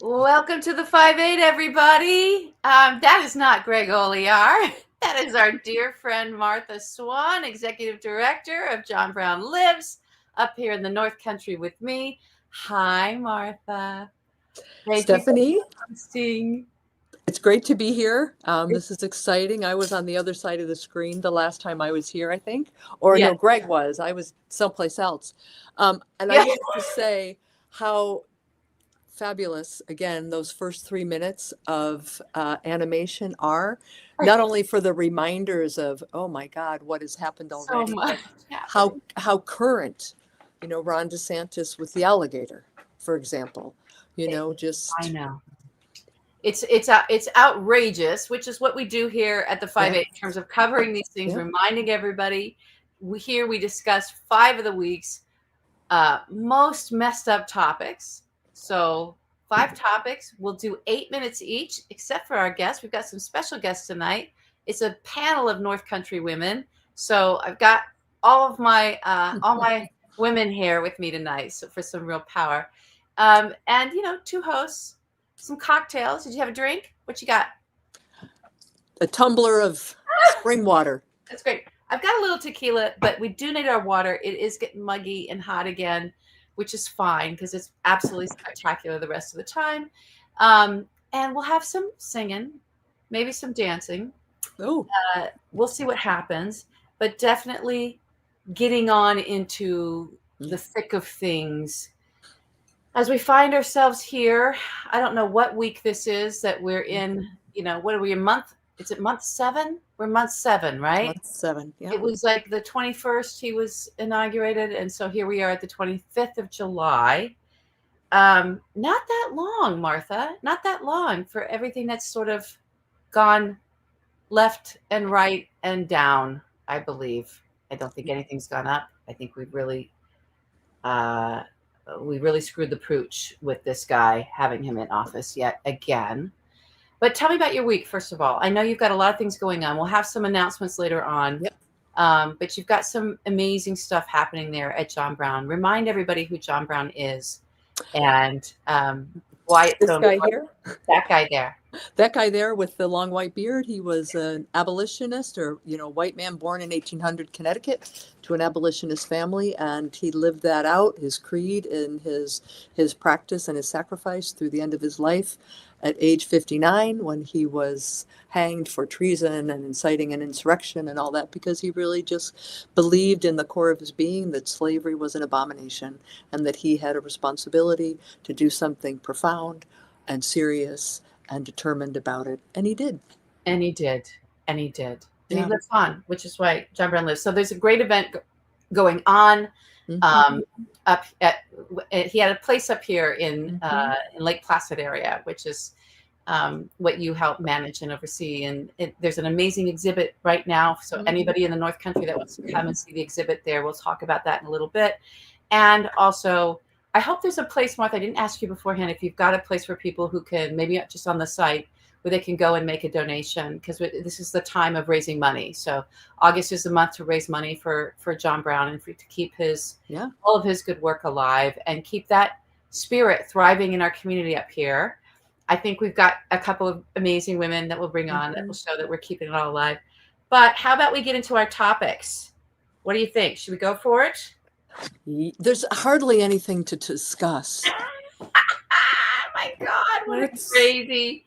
Welcome to the 5-8, everybody. That is not Greg Olear. That is our dear friend Martha Swan, Executive Director of John Brown Lives, up here in the North Country with me. Hi, Martha. Thank you for Stephanie, hosting. it's great to be here. This is exciting. I was on the other side of the screen the last time I was here, I think. Or Yeah. no, Greg was. I was someplace else. And I Yeah. wanted to say how fabulous, again, those first 3 minutes of animation are, not only for the reminders of, oh my God, what has happened So already, much but happening. how current, Ron DeSantis with the alligator, for example, I just, know. It's outrageous, which is what we do here at the yeah, 5-8 in terms of covering these things, yeah. reminding everybody. We discuss 5 of the week's most messed up topics. So 5 topics. We'll do 8 minutes each, except for our guests. We've got some special guests tonight. It's a panel of North Country women. So I've got all my women here with me tonight, so for some real power. And 2 hosts, some cocktails. Did you have a drink? What you got? A tumbler of spring water. That's great. I've got a little tequila, but we do need our water. It is getting muggy and hot again, which is fine because it's absolutely spectacular the rest of the time. And we'll have some singing, maybe some dancing. Oh, We'll see what happens, but definitely getting on into the thick of things. As we find ourselves here, I don't know what week this is that we're in. What are we in month? Is it month 7? We're month 7, right? month 7. Yeah. It was like the 21st he was inaugurated, and so here we are at the 25th of July. Not that long, Martha. Not that long for everything that's sort of gone left and right and down, I believe. I don't think anything's gone up. I think we really screwed the pooch with this guy having him in office yet again. But tell me about your week, first of all. I know you've got a lot of things going on. We'll have some announcements later on. Yep. But you've got some amazing stuff happening there at John Brown. Remind everybody who John Brown is and why it's This so guy important. here, That guy there. that guy there with the long white beard, he was an abolitionist or, white man born in 1800 Connecticut to an abolitionist family. And he lived that out, his creed and his practice and his sacrifice through the end of his life at age 59 when he was hanged for treason and inciting an insurrection and all that, because he really just believed in the core of his being that slavery was an abomination and that he had a responsibility to do something profound and serious and determined about it. And he did. And he did. And he did. And he Yeah. lives on, which is why John Brown lives. So there's a great event going on up at, he had a place up here in Lake Placid area, which is what you help manage and oversee. And there's an amazing exhibit right now. So anybody in the North Country that wants to come and see the exhibit there, we'll talk about that in a little bit. And also, I hope there's a place, Martha, I didn't ask you beforehand, if you've got a place where people who can, maybe just on the site, where they can go and make a donation, because this is the time of raising money. So August is the month to raise money for John Brown and to keep all of his good work alive and keep that spirit thriving in our community up here. I think we've got a couple of amazing women that we'll bring on that will show that we're keeping it all alive. But how about we get into our topics? What do you think? Should we go for it? There's hardly anything to discuss. My God, what a crazy.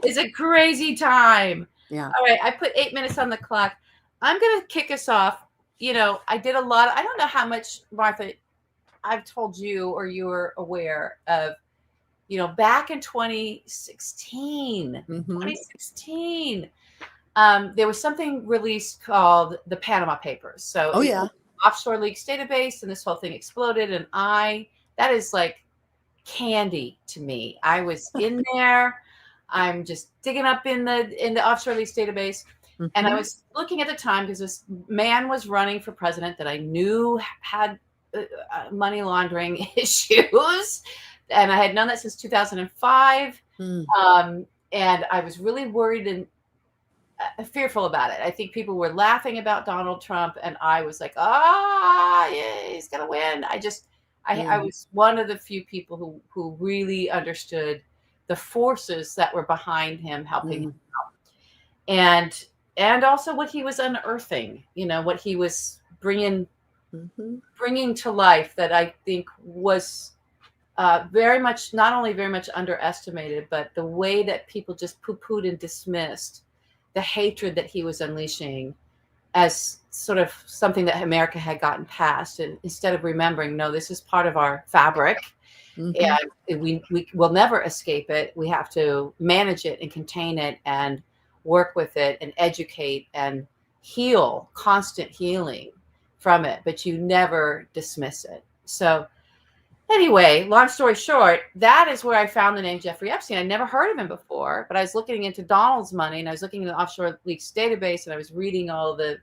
It's a crazy time. Yeah. All right, I put 8 minutes on the clock. I'm going to kick us off. I did a lot. I don't know how much, Martha, I've told you or you were aware of, back in 2016, 2016, there was something released called the Panama Papers. So offshore leaks database, and this whole thing exploded. And that is like candy to me. I was in there. I'm just digging up in the offshore leaks database. And I was looking at the time because this man was running for president that I knew had money laundering issues. And I had known that since 2005. And I was really worried and fearful about it. I think people were laughing about Donald Trump, and I was like, yeah, he's gonna win. I was one of the few people who really understood the forces that were behind him helping him out, and also what he was unearthing, what he was bringing to life, that I think was very much, not only very much underestimated, but the way that people just poo-pooed and dismissed the hatred that he was unleashing as sort of something that America had gotten past. And instead of remembering, no, this is part of our fabric, and we will never escape it. We have to manage it and contain it and work with it and educate and heal, constant healing from it, but you never dismiss it. So anyway, long story short, that is where I found the name Jeffrey Epstein. I never heard of him before, but I was looking into Donald's money, and I was looking in the offshore leaks database, and I was reading all the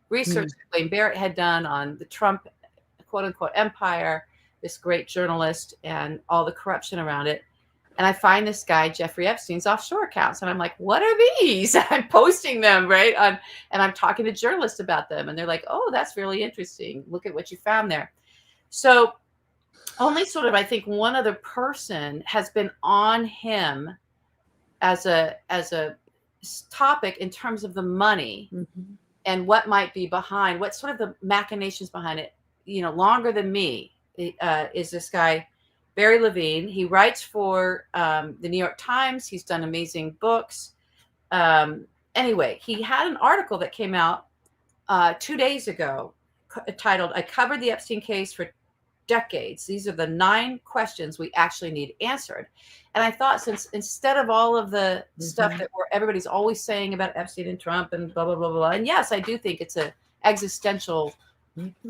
research that Blaine Barrett had done on the Trump quote unquote empire, this great journalist, and all the corruption around it. And I find this guy, Jeffrey Epstein's offshore accounts. And I'm like, what are these? I'm posting them, right? And I'm talking to journalists about them. And they're like, oh, that's really interesting. Look at what you found there. So only sort of, I think, one other person has been on him as a topic in terms of the money and what might be behind, what sort of the machinations behind it, longer than me, is this guy, Barry Levine. He writes for the New York Times. He's done amazing books. Anyway, he had an article that came out 2 days ago titled, "I covered the Epstein case for decades. These are the 9 questions we actually need answered." And I thought, since instead of all of the stuff that everybody's always saying about Epstein and Trump and blah, blah, blah, blah, and yes, I do think it's an existential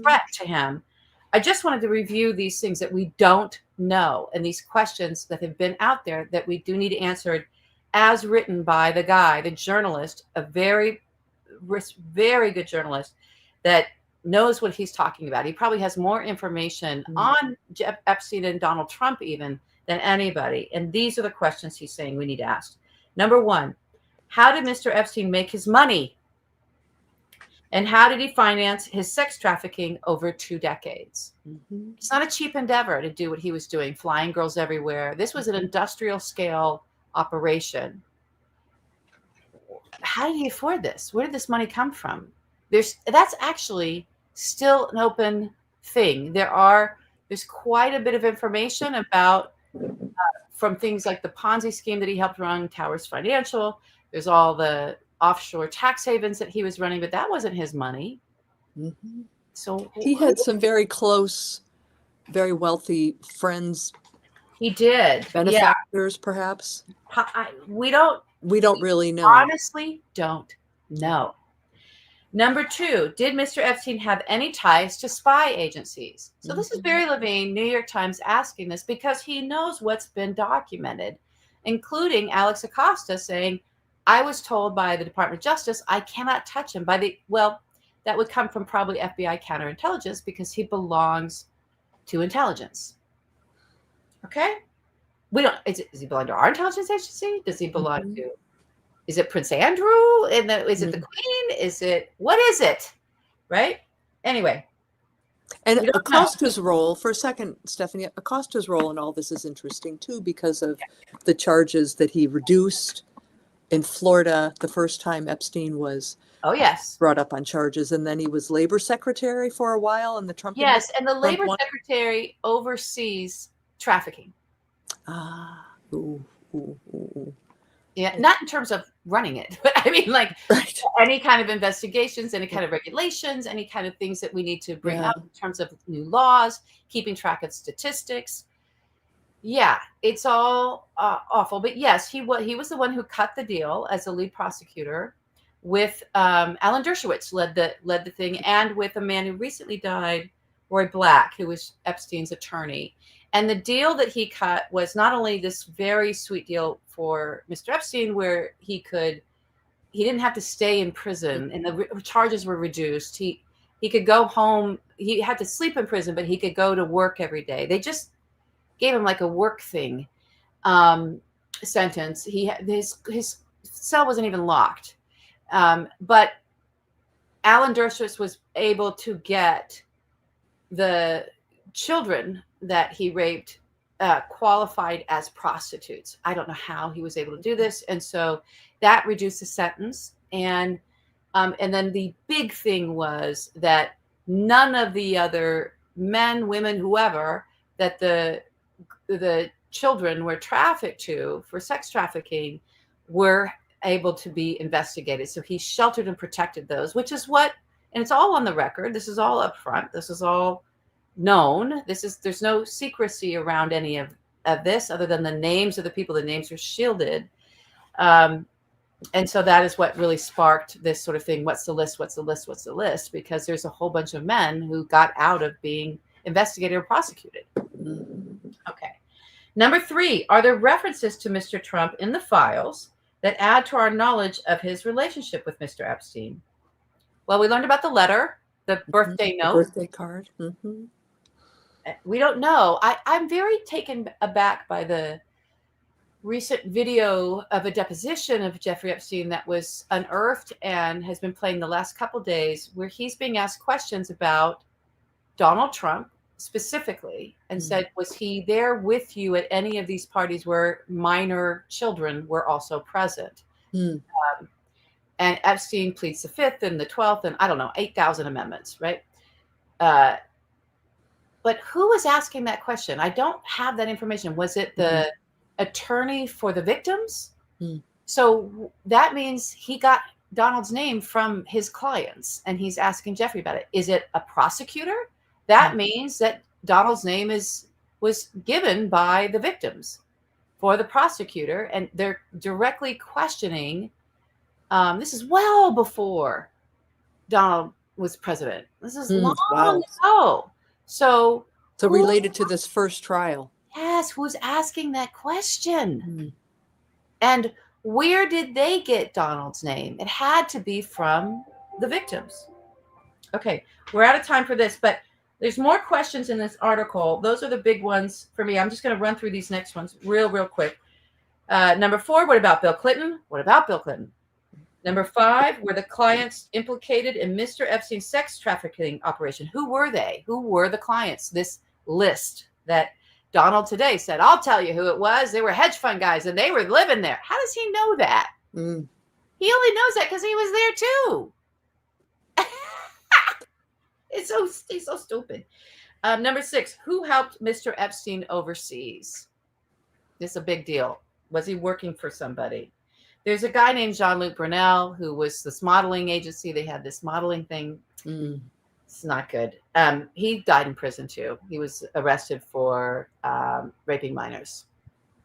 threat to him, I just wanted to review these things that we don't know, and these questions that have been out there that we do need answered, as written by the guy, the journalist, a very, very good journalist that knows what he's talking about. He probably has more information on Epstein and Donald Trump even than anybody. And these are the questions he's saying we need to ask. Number 1, how did Mr. Epstein make his money? And how did he finance his sex trafficking over 2 decades? It's not a cheap endeavor to do what he was doing, flying girls everywhere. This was an industrial scale operation. How did he afford this? Where did this money come from? That's actually still an open thing. There's quite a bit of information about from things like the Ponzi scheme that he helped run, Towers Financial. There's all the offshore tax havens that he was running, but that wasn't his money. So he had some very close, very wealthy friends. He did. Benefactors, perhaps. We don't really know. Honestly, don't know. Number 2, did Mr. Epstein have any ties to spy agencies? So this is Barry Levine, New York Times, asking this because he knows what's been documented, including Alex Acosta saying, I was told by the Department of Justice I cannot touch him. That would come from probably FBI counterintelligence because he belongs to intelligence. Okay? Does he belong to our intelligence agency? Does he belong to, is it Prince Andrew? Is it the Queen? What is it? Right? Anyway. And Acosta's role, for a second, Stephanie, Acosta's role in all this is interesting too, because of the charges that he reduced in Florida the first time Epstein was brought up on charges. And then he was labor secretary for a while in the Trump. Yes. And the labor secretary oversees trafficking. Yeah, not in terms of running it, but I mean, like any kind of investigations, any kind of regulations, any kind of things that we need to bring up in terms of new laws, keeping track of statistics. Yeah, it's all awful. But yes, he was the one who cut the deal as a lead prosecutor with Alan Dershowitz led the thing, and with a man who recently died, Roy Black, who was Epstein's attorney. And the deal that he cut was not only this very sweet deal for Mr. Epstein, where he didn't have to stay in prison and the charges were reduced. He could go home. He had to sleep in prison, but he could go to work every day. They just gave him like a work thing sentence. His cell wasn't even locked. But Alan Dershowitz was able to get the children that he raped qualified as prostitutes. I don't know how he was able to do this. And so that reduced the sentence. And then the big thing was that none of the other men, women, whoever that the children were trafficked to for sex trafficking were able to be investigated. So he sheltered and protected those, which is what, and it's all on the record. This is all up front. This is all known. There's no secrecy around any of this other than the names of the people. The names are shielded. And so that is what really sparked this sort of thing. What's the list? What's the list? What's the list? Because there's a whole bunch of men who got out of being investigated or prosecuted. Okay. Number 3, are there references to Mr. Trump in the files that add to our knowledge of his relationship with Mr. Epstein? Well, we learned about the letter, the birthday note. Birthday card. We don't know. I'm very taken aback by the recent video of a deposition of Jeffrey Epstein that was unearthed and has been playing the last couple days, where he's being asked questions about Donald Trump specifically and said, was he there with you at any of these parties where minor children were also present? And Epstein pleads the 5th and the 12th and I don't know, 8,000 amendments, right? But who was asking that question? I don't have that information. Was it the attorney for the victims? So that means he got Donald's name from his clients and he's asking Jeffrey about it. Is it a prosecutor? That means that Donald's name was given by the victims for the prosecutor, and they're directly questioning. This is well before Donald was president. This is long ago. So related to this first trial. Yes, who's asking that question? And where did they get Donald's name? It had to be from the victims. Okay, we're out of time for this, but there's more questions in this article. Those are the big ones for me. I'm just going to run through these next ones real quick. Number 4, what about Bill Clinton? What about Bill Clinton? Number 5, were the clients implicated in Mr. Epstein's sex trafficking operation? Who were they? Who were the clients? This list that Donald today said, I'll tell you who it was. They were hedge fund guys and they were living there. How does he know that? He only knows that because he was there too. He's so stupid. Number 6, who helped Mr. Epstein overseas? This is a big deal. Was he working for somebody? There's a guy named Jean-Luc Brunel who was this modeling agency. They had this modeling thing. It's not good. He died in prison too. He was arrested for raping minors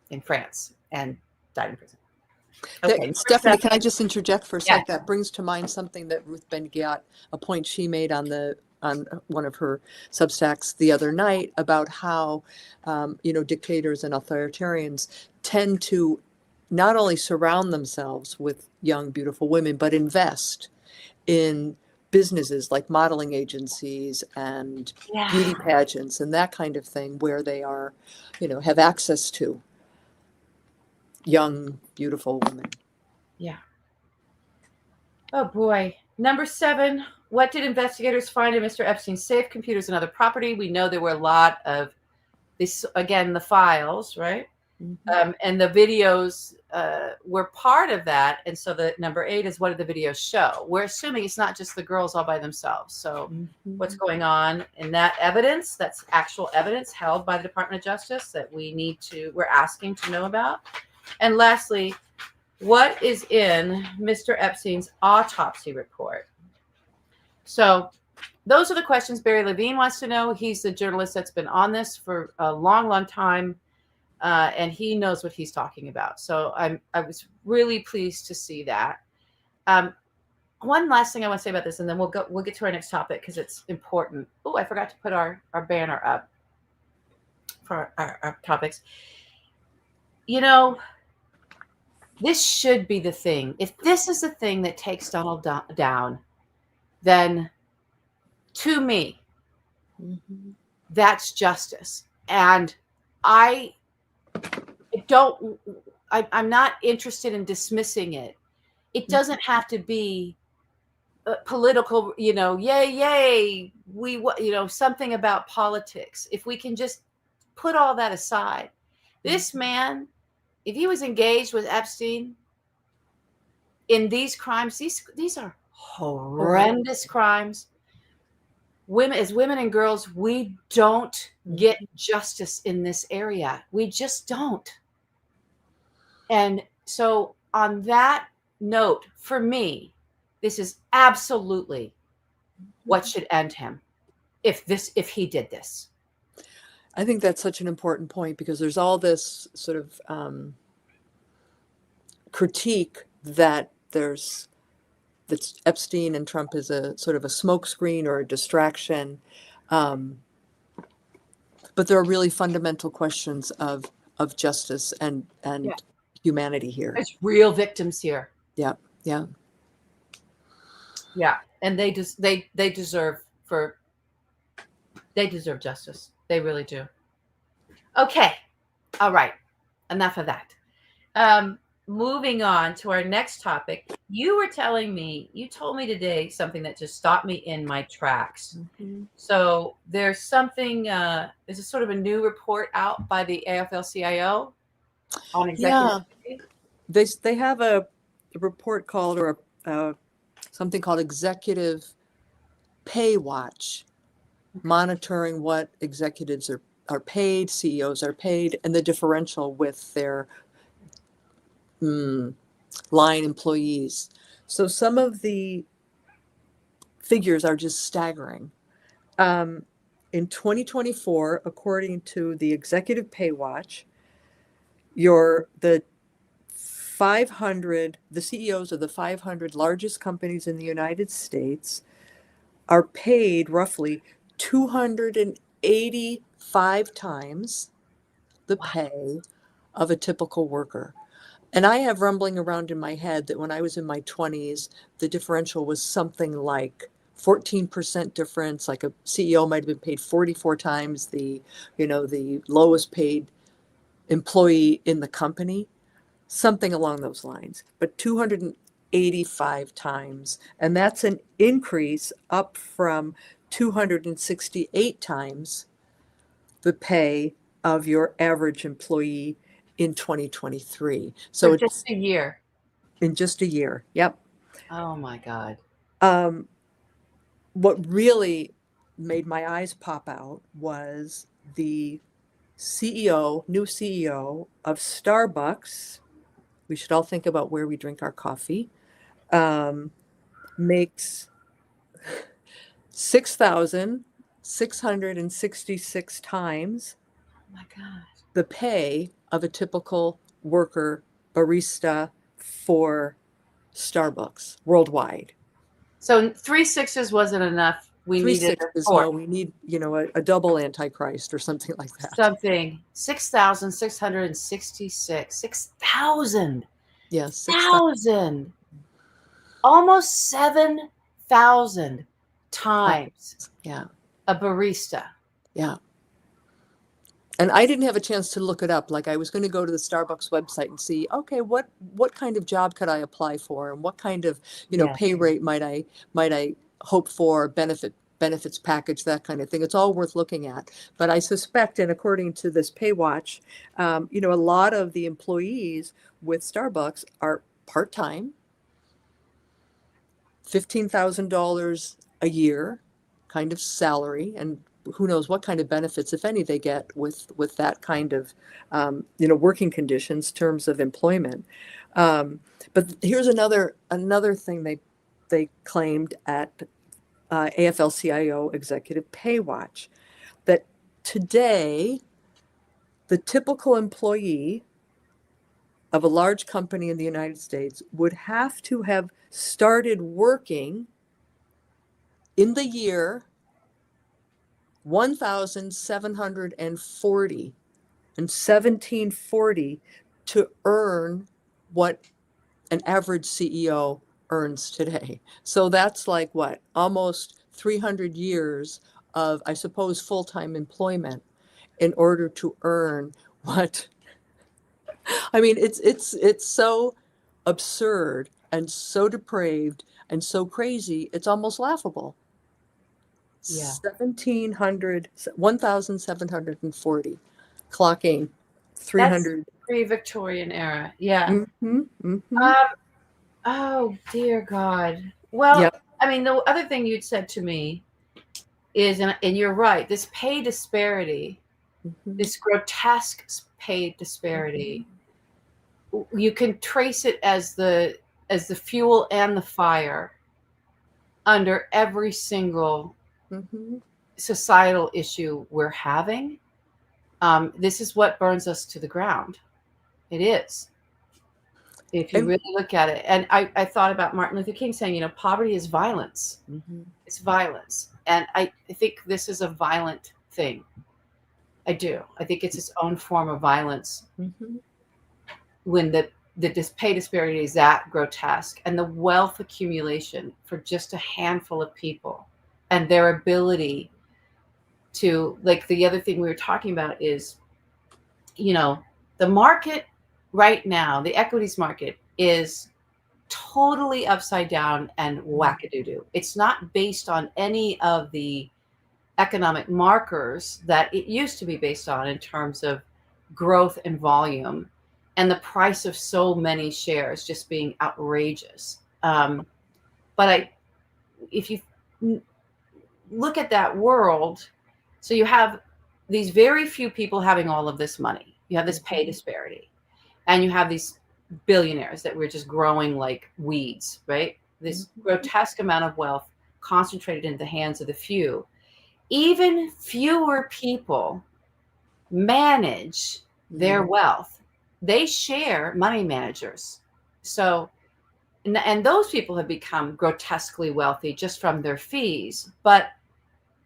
in France and died in prison. Okay, Stephanie, can I just interject for a sec? That brings to mind something that Ruth Ben-Ghiat, a point she made on one of her Substacks the other night about how, dictators and authoritarians tend to not only surround themselves with young, beautiful women, but invest in businesses like modeling agencies and beauty pageants and that kind of thing, where they are, have access to young, beautiful women. Yeah. Oh boy. Number 7, what did investigators find in Mr. Epstein's safe, computers, and other property? We know there were a lot of this, again, the files, right? And the videos were part of that. And so the number 8 is, what did the videos show? We're assuming it's not just the girls all by themselves. So what's going on in that evidence? That's actual evidence held by the Department of Justice that we're asking to know about. And lastly, what is in Mr. Epstein's autopsy report? So those are the questions Barry Levine wants to know. He's the journalist that's been on this for a long, long time. And he knows what he's talking about. So I was really pleased to see that. One last thing I want to say about this, and then we'll get to our next topic because it's important. Oh, I forgot to put our banner up for our topics. This should be the thing. If this is the thing that takes Donald down, then to me, that's justice. And I'm not interested in dismissing it. It doesn't have to be political, yay, we, something about politics. If we can just put all that aside. This man, if he was engaged with Epstein in these crimes, these are horrendous crimes. Women and girls, we don't get justice in this area. We just don't. And so on that note, for me, this is absolutely what should end him if he did this. I think that's such an important point, because there's all this sort of critique that Epstein and Trump is a sort of a smokescreen or a distraction. But there are really fundamental questions of justice and humanity here. There's real victims here. Yeah. And they deserve justice. They really do. Okay. All right. Enough of that. Moving on to our next topic. You told me today something that just stopped me in my tracks. Mm-hmm. So there's something, there's a sort of a new report out by the AFL-CIO on executive pay. They have a report called, or something called Executive Pay Watch, monitoring what executives are paid, CEOs are paid, and the differential with their line employees. So some of the figures are just staggering. In 2024, according to the Executive Pay Watch, the CEOs of the 500 largest companies in the United States are paid roughly 285 times the pay of a typical worker. And I have rumbling around in my head that when I was in my 20s, the differential was something like 14% difference. Like a CEO might have been paid 44 times the lowest paid employee in the company, something along those lines, but 285 times. And that's an increase up from 268 times the pay of your average employee in 2023. So just a year. In just a year. Yep. Oh my God. What really made my eyes pop out was the new CEO of Starbucks. We should all think about where we drink our coffee. Makes $6,666 times the pay of a typical worker barista for Starbucks worldwide. So 3 sixes wasn't enough. We needed a fourth. We need, a double Antichrist or something like that. Something. 6,666. 6,000. Yes. 6,000. Almost 7,000 times. Yeah. A barista. Yeah. And I didn't have a chance to look it up. Like, I was going to go to the Starbucks website and see, okay, what kind of job could I apply for, and what kind of pay rate might I hope for, benefits package, that kind of thing. It's all worth looking at. But I suspect, and according to this Pay Watch, a lot of the employees with Starbucks are part-time, $15,000 a year kind of salary, and who knows what kind of benefits, if any, they get with that kind of, working conditions, terms of employment. But here's another thing they claimed at AFL-CIO Executive Pay Watch, that today the typical employee of a large company in the United States would have to have started working in the year 1,740 and 1740 to earn what an average CEO earns today. So that's like what? Almost 300 years of, I suppose, full-time employment in order to earn what? I mean, it's so absurd and so depraved and so crazy, it's almost laughable. Yeah. 1,740. clocking That's 300. pre-Victorian era. Yeah. Mm-hmm, mm-hmm. Um, oh dear God. Well, Yep. I mean, the other thing you'd said to me is, and you're right, this pay disparity, Mm-hmm. this grotesque pay disparity, you can trace it as the fuel and the fire under every single Mm-hmm. societal issue we're having. This is what burns us to the ground. It is, if you And, really look at it. And I thought about Martin Luther King saying, poverty is violence. mm-hmm. It's violence. And I think this is a violent thing. I do. I think it's its own form of violence Mm-hmm. when the pay disparity is that grotesque, and the wealth accumulation for just a handful of people, and their ability to, like, the other thing we were talking about is, the market right now, the equities market is totally upside down and wackadoodoo. It's not based on any of the economic markers that it used to be based on in terms of growth and volume, and the price of so many shares just being outrageous. But if you look at that world, so you have these very few people having all of this money. You have this pay disparity, and you have these billionaires that were just growing like weeds, right? This grotesque amount of wealth concentrated in the hands of the few. Even fewer people manage their wealth. They share money managers. So, and those people have become grotesquely wealthy just from their fees. But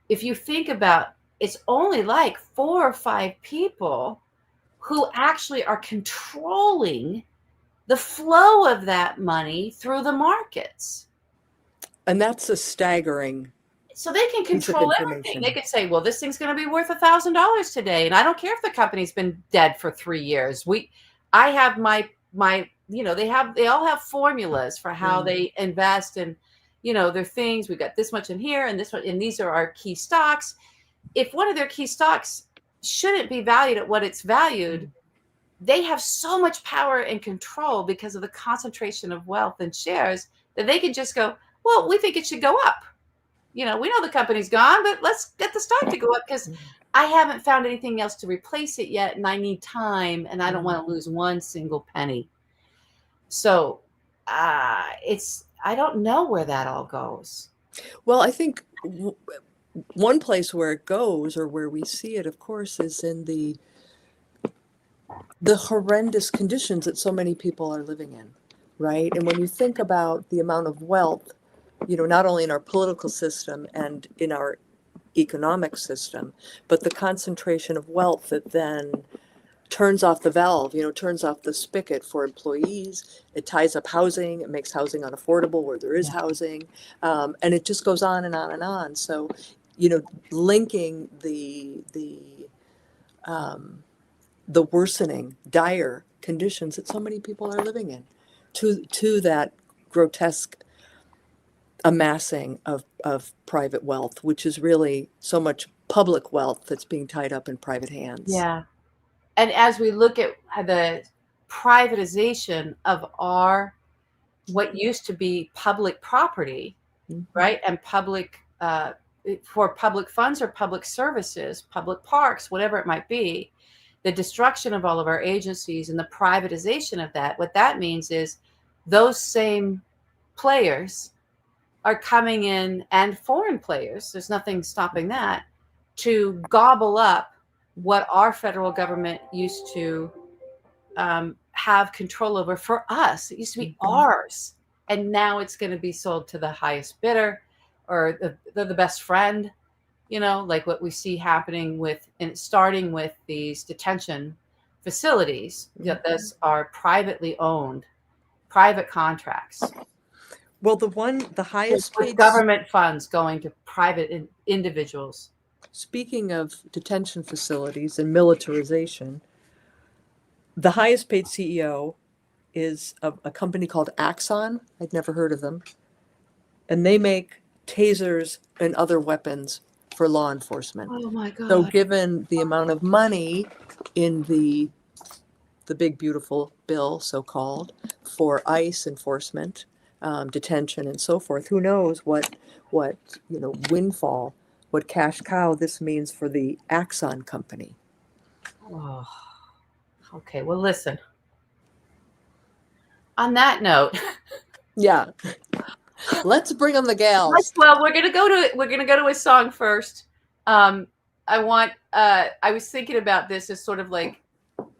if you think about, it's only like 4 or 5 people who actually are controlling the flow of that money through the markets. And that's a staggering So they can piece of control everything. They information. could say, well, this thing's going to be worth $1,000 today. And I don't care if the company's been dead for 3 years. I have my, they all have formulas for how they invest, and, their things. We've got this much in here and this one, and these are our key stocks. If one of their key stocks shouldn't be valued at what it's valued, they have so much power and control because of the concentration of wealth and shares that they can just go, well, we think it should go up. We know the company's gone, but let's get the stock to go up because I haven't found anything else to replace it yet, and I need time, and I don't want to lose one single penny. So I don't know where that all goes. Well, I think one place where it goes, or where we see it, of course, is in the horrendous conditions that so many people are living in, right? And when you think about the amount of wealth, not only in our political system and in our economic system, but the concentration of wealth that then turns off the valve, turns off the spigot for employees. It ties up housing. It makes housing unaffordable where there is housing. And it just goes on and on and on. So, linking the worsening, dire conditions that so many people are living in to that grotesque amassing of private wealth, which is really so much public wealth that's being tied up in private hands. Yeah. And as we look at the privatization of what used to be public property, right? And public, for public funds or public services, public parks, whatever it might be, the destruction of all of our agencies and the privatization of that, what that means is those same players are coming in, and foreign players, there's nothing stopping that, to gobble up what our federal government used to have control over for us. It used to be ours. And now it's going to be sold to the highest bidder, or the best friend, like what we see happening starting with these detention facilities. Those are privately owned, private contracts. Well, the highest with paid government funds going to private individuals. Speaking of detention facilities and militarization, the highest paid CEO is a company called Axon. I'd never heard of them. And they make tasers and other weapons for law enforcement. Oh my So God. given the amount of money in the big beautiful bill, so-called, for ICE enforcement, detention and so forth, who knows what windfall, what cash cow this means for the Axon company. Oh. Okay, well, listen. On that note, Yeah. Let's bring on the gals. well, we're gonna go to a song first. I was thinking about this as sort of like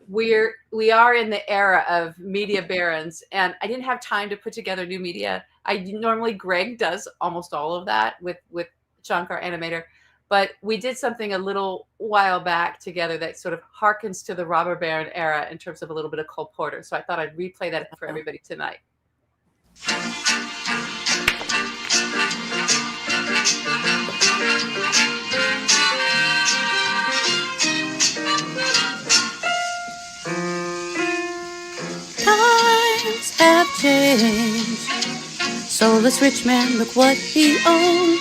we are in the era of media barons, and I didn't have time to put together new media. Normally Greg does almost all of that with Chunk, our animator, but we did something a little while back together that sort of harkens to the robber baron era in terms of a little bit of Cole Porter. So I thought I'd replay that for everybody tonight. Times have changed. Soulless rich man, look what he owns.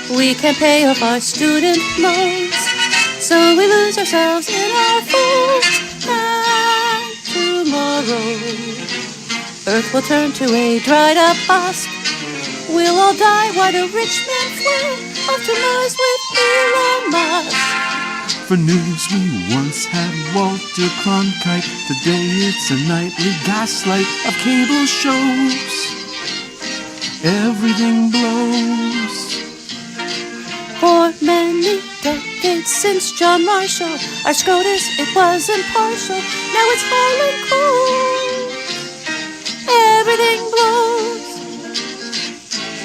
We can't pay off our student loans, so we lose ourselves in our phones. And tomorrow, Earth will turn to a dried up husk. We'll all die while the rich man flew off to Mars with Elon Musk. For news we once had Walter Cronkite. Today it's a nightly gaslight of cable shows. Everything blows. For many decades since John Marshall, our SCOTUS, it was impartial. Now it's hard and cold. Everything blows.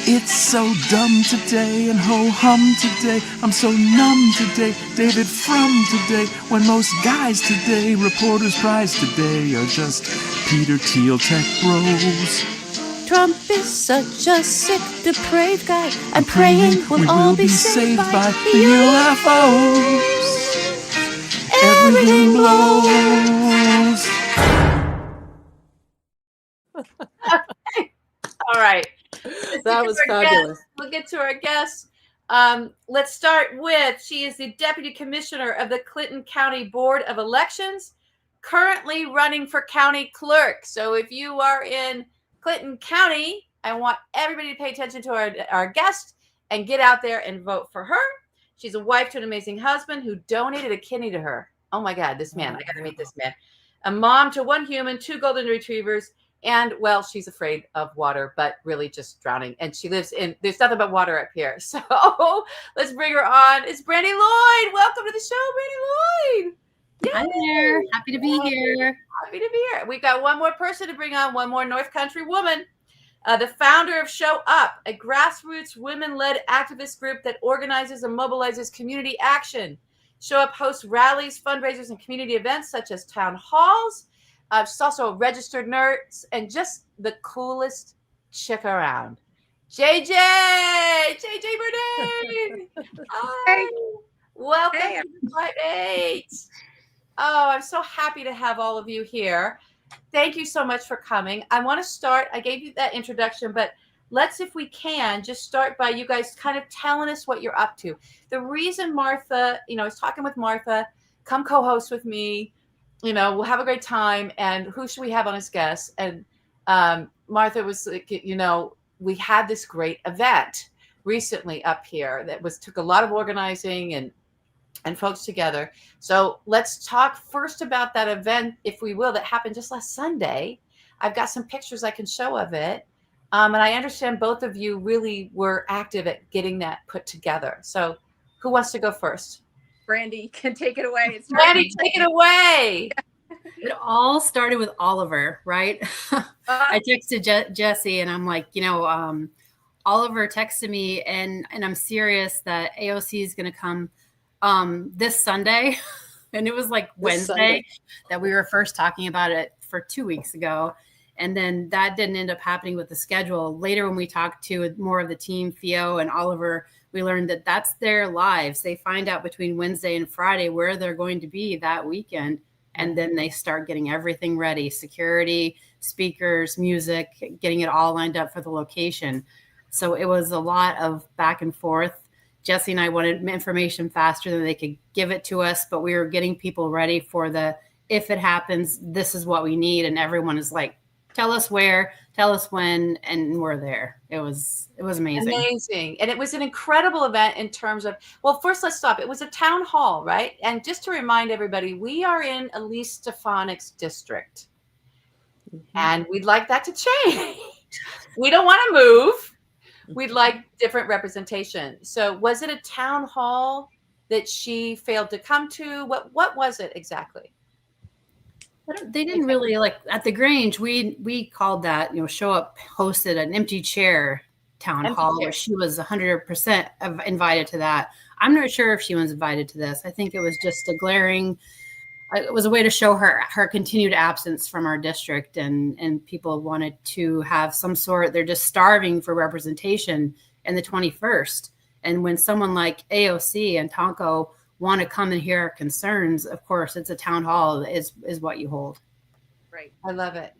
It's so dumb today and ho-hum today. I'm so numb today, David Frum today. When most guys today, reporters' prize today, are just Peter Thiel tech bros. Trump is such a sick, depraved guy. I'm praying we'll all be saved by the UFOs. Everything blows. All right. That was fabulous. We'll get to our guests. Let's start with, she is the Deputy Commissioner of the Clinton County Board of Elections, currently running for county clerk. So if you are in Clinton County, I want everybody to pay attention to our guest and get out there and vote for her. She's a wife to an amazing husband who donated a kidney to her. Oh my God, this man, I got to meet this man. A mom to one human, 2 golden retrievers, and well, she's afraid of water, but really just drowning. And she lives in, there's nothing but water up here. So let's bring her on. It's Brandy Lloyd. Welcome to the show, Brandy Lloyd. Yay. Hi there. Happy to be here. Happy to be here. We've got one more person to bring on, one more North Country woman. The founder of ShowUp, a grassroots women-led activist group that organizes and mobilizes community action. ShowUp hosts rallies, fundraisers, and community events such as town halls. She's also a registered nurse and just the coolest chick around. JJ Burnane. Hi. Welcome to Flight 8. Oh, I'm so happy to have all of you here. Thank you so much for coming. I want to start, I gave you that introduction, but let's, if we can, just start by you guys kind of telling us what you're up to. The reason Martha, I was talking with Martha, come co-host with me, we'll have a great time. And who should we have on as guests? And Martha was like, we had this great event recently up here that took a lot of organizing and folks together. So let's talk first about that event, if we will, that happened just last Sunday. I've got some pictures I can show of it. And I understand both of you really were active at getting that put together. So who wants to go first? Brandy can take it away. Brandy, take it away. It all started with Oliver, right? I texted Jesse and I'm like, Oliver texted me and I'm serious that AOC is going to come this Sunday. And it was like Wednesday that we were first talking about it for 2 weeks ago. And then that didn't end up happening with the schedule. Later, when we talked to more of the team, Theo and Oliver, we learned that that's their lives. They find out between Wednesday and Friday where they're going to be that weekend. And then they start getting everything ready, security, speakers, music, getting it all lined up for the location. So it was a lot of back and forth Jesse and I wanted information faster than they could give it to us, but we were getting people ready for if it happens, this is what we need. And everyone is like, tell us where, tell us when, and we're there. It was amazing. Amazing. And it was an incredible event in terms of, well, first let's stop. It was a town hall, right? And just to remind everybody, we are in Elise Stefanik's district. And we'd like that to change. We don't want to move. We'd like different representation. So was it a town hall that she failed to come to? What was it exactly? They didn't really, like at the Grange, we called that, ShowUp hosted an empty chair town hall where she was 100% invited to that. I'm not sure if she was invited to this. I think it was just it was a way to show her continued absence from our district, and people wanted to have some sort, they're just starving for representation in the 21st. And when someone like AOC and Tonko want to come and hear our concerns, of course, it's a town hall is what you hold. Right. I love it.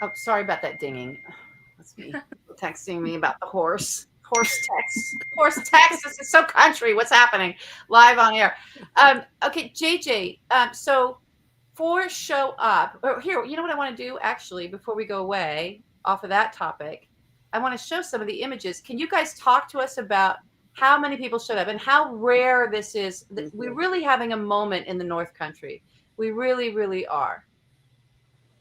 Oh, sorry about that dinging. That's me texting me about the horse text. This is so country. What's happening live on air? Okay, JJ. So for ShowUp, here, you know what I want to do actually before we go away off of that topic? I want to show some of the images. Can you guys talk to us about how many people showed up and how rare this is? We're really having a moment in the North Country. We really, really are.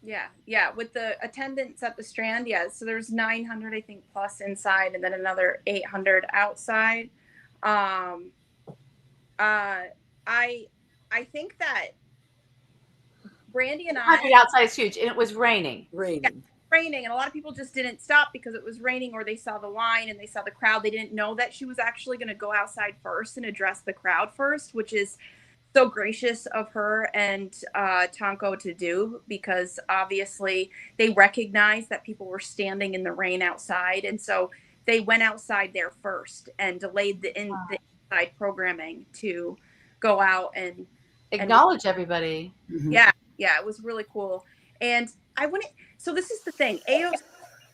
Yeah. With the attendance at the Strand, so there's 900, I think, plus inside, and then another 800 outside. I think that Brandy and I. Outside is huge, and it was raining. Raining, and a lot of people just didn't stop because it was raining, or they saw the line and they saw the crowd. They didn't know that she was actually going to go outside first and address the crowd first, which is so gracious of her and Tonko to do, because obviously they recognized that people were standing in the rain outside, and so they went outside there first and delayed the inside programming to go out and acknowledge everybody. Mm-hmm. Yeah, it was really cool. And I wouldn't. So this is the thing. AOC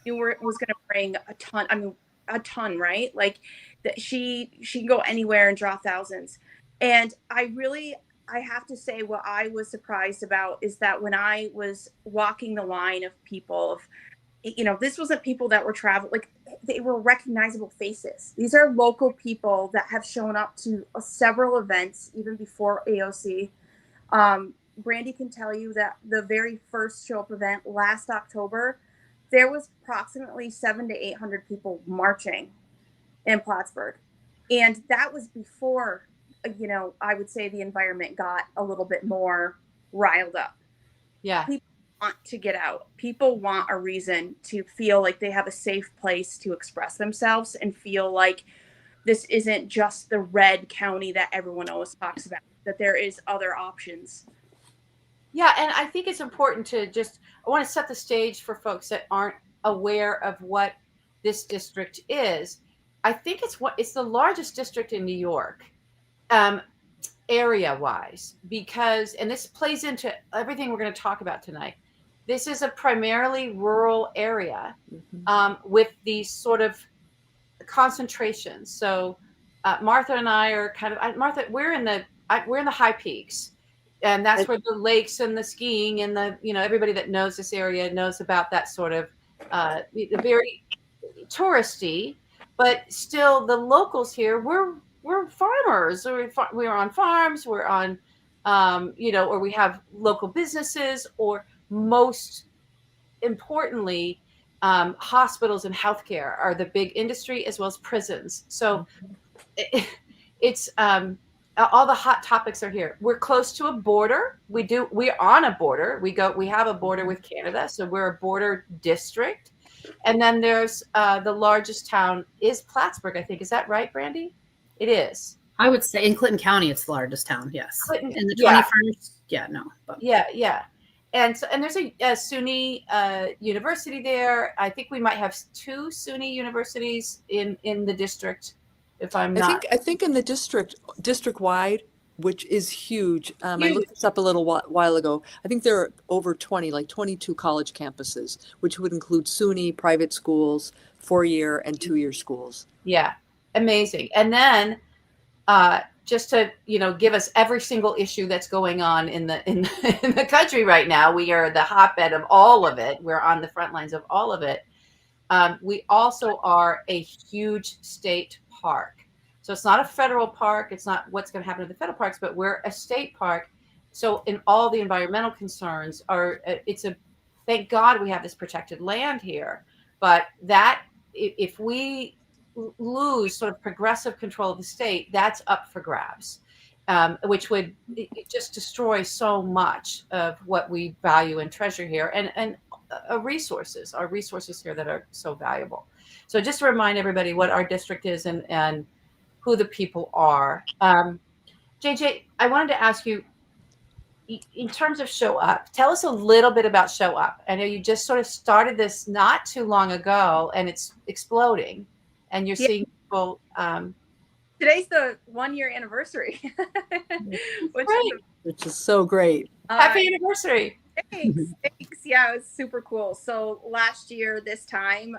was going to bring a ton, right? Like that she can go anywhere and draw thousands. And I have to say, what I was surprised about is that when I was walking the line of people, this wasn't people that were traveling, like they were recognizable faces. These are local people that have shown up to several events, even before AOC. Brandy can tell you that the very first ShowUp event last October, there was approximately 700 to 800 people marching in Plattsburgh. And that was before, I would say the environment got a little bit more riled up. Yeah. People want to get out. People want a reason to feel like they have a safe place to express themselves and feel like this isn't just the red county that everyone always talks about, that there is other options. Yeah, and I think it's important to I want to set the stage for folks that aren't aware of what this district is. I think it's the largest district in New York, area-wise, because, and this plays into everything we're going to talk about tonight. This is a primarily rural area with these sort of concentrations. So Martha and I are Martha, we're in the high peaks. And that's where the lakes and the skiing and everybody that knows this area knows about that sort of very touristy, but still the locals here, we're farmers, or we're on farms, we're on, or we have local businesses, or most importantly, hospitals and healthcare are the big industry, as well as prisons. So it's all the hot topics are here. We're close to a border. We're on a border. We have a border with Canada. So we're a border district. And then there's the largest town is Plattsburgh, I think. Is that right, Brandy? It is. I would say in Clinton County, it's the largest town. Yes. In the 21st. Yeah, no. But. Yeah. And there's a SUNY university there. I think we might have 2 SUNY universities in the district. I think in the district wide, which is huge. I looked this up a little while ago. I think there are over 22 college campuses, which would include SUNY, private schools, 4-year and 2-year schools. Yeah. amazing. And then just to give us every single issue that's going on in the country right now. We are the hotbed of all of it. We're on the front lines of all of it. We also are a huge state park. So it's not a federal park. It's not what's going to happen to the federal parks, but we're a state park. So in all the environmental concerns thank God we have this protected land here. But that if we lose sort of progressive control of the state, that's up for grabs, which would just destroy so much of what we value and treasure here, and our resources here that are so valuable. So just to remind everybody what our district is and who the people are. JJ, I wanted to ask you, in terms of ShowUp, tell us a little bit about ShowUp. I know you just sort of started this not too long ago, and it's exploding, and you're seeing people. Today's the 1-year anniversary, which is so great. Happy anniversary! Thanks. Yeah, it was super cool. So last year, this time,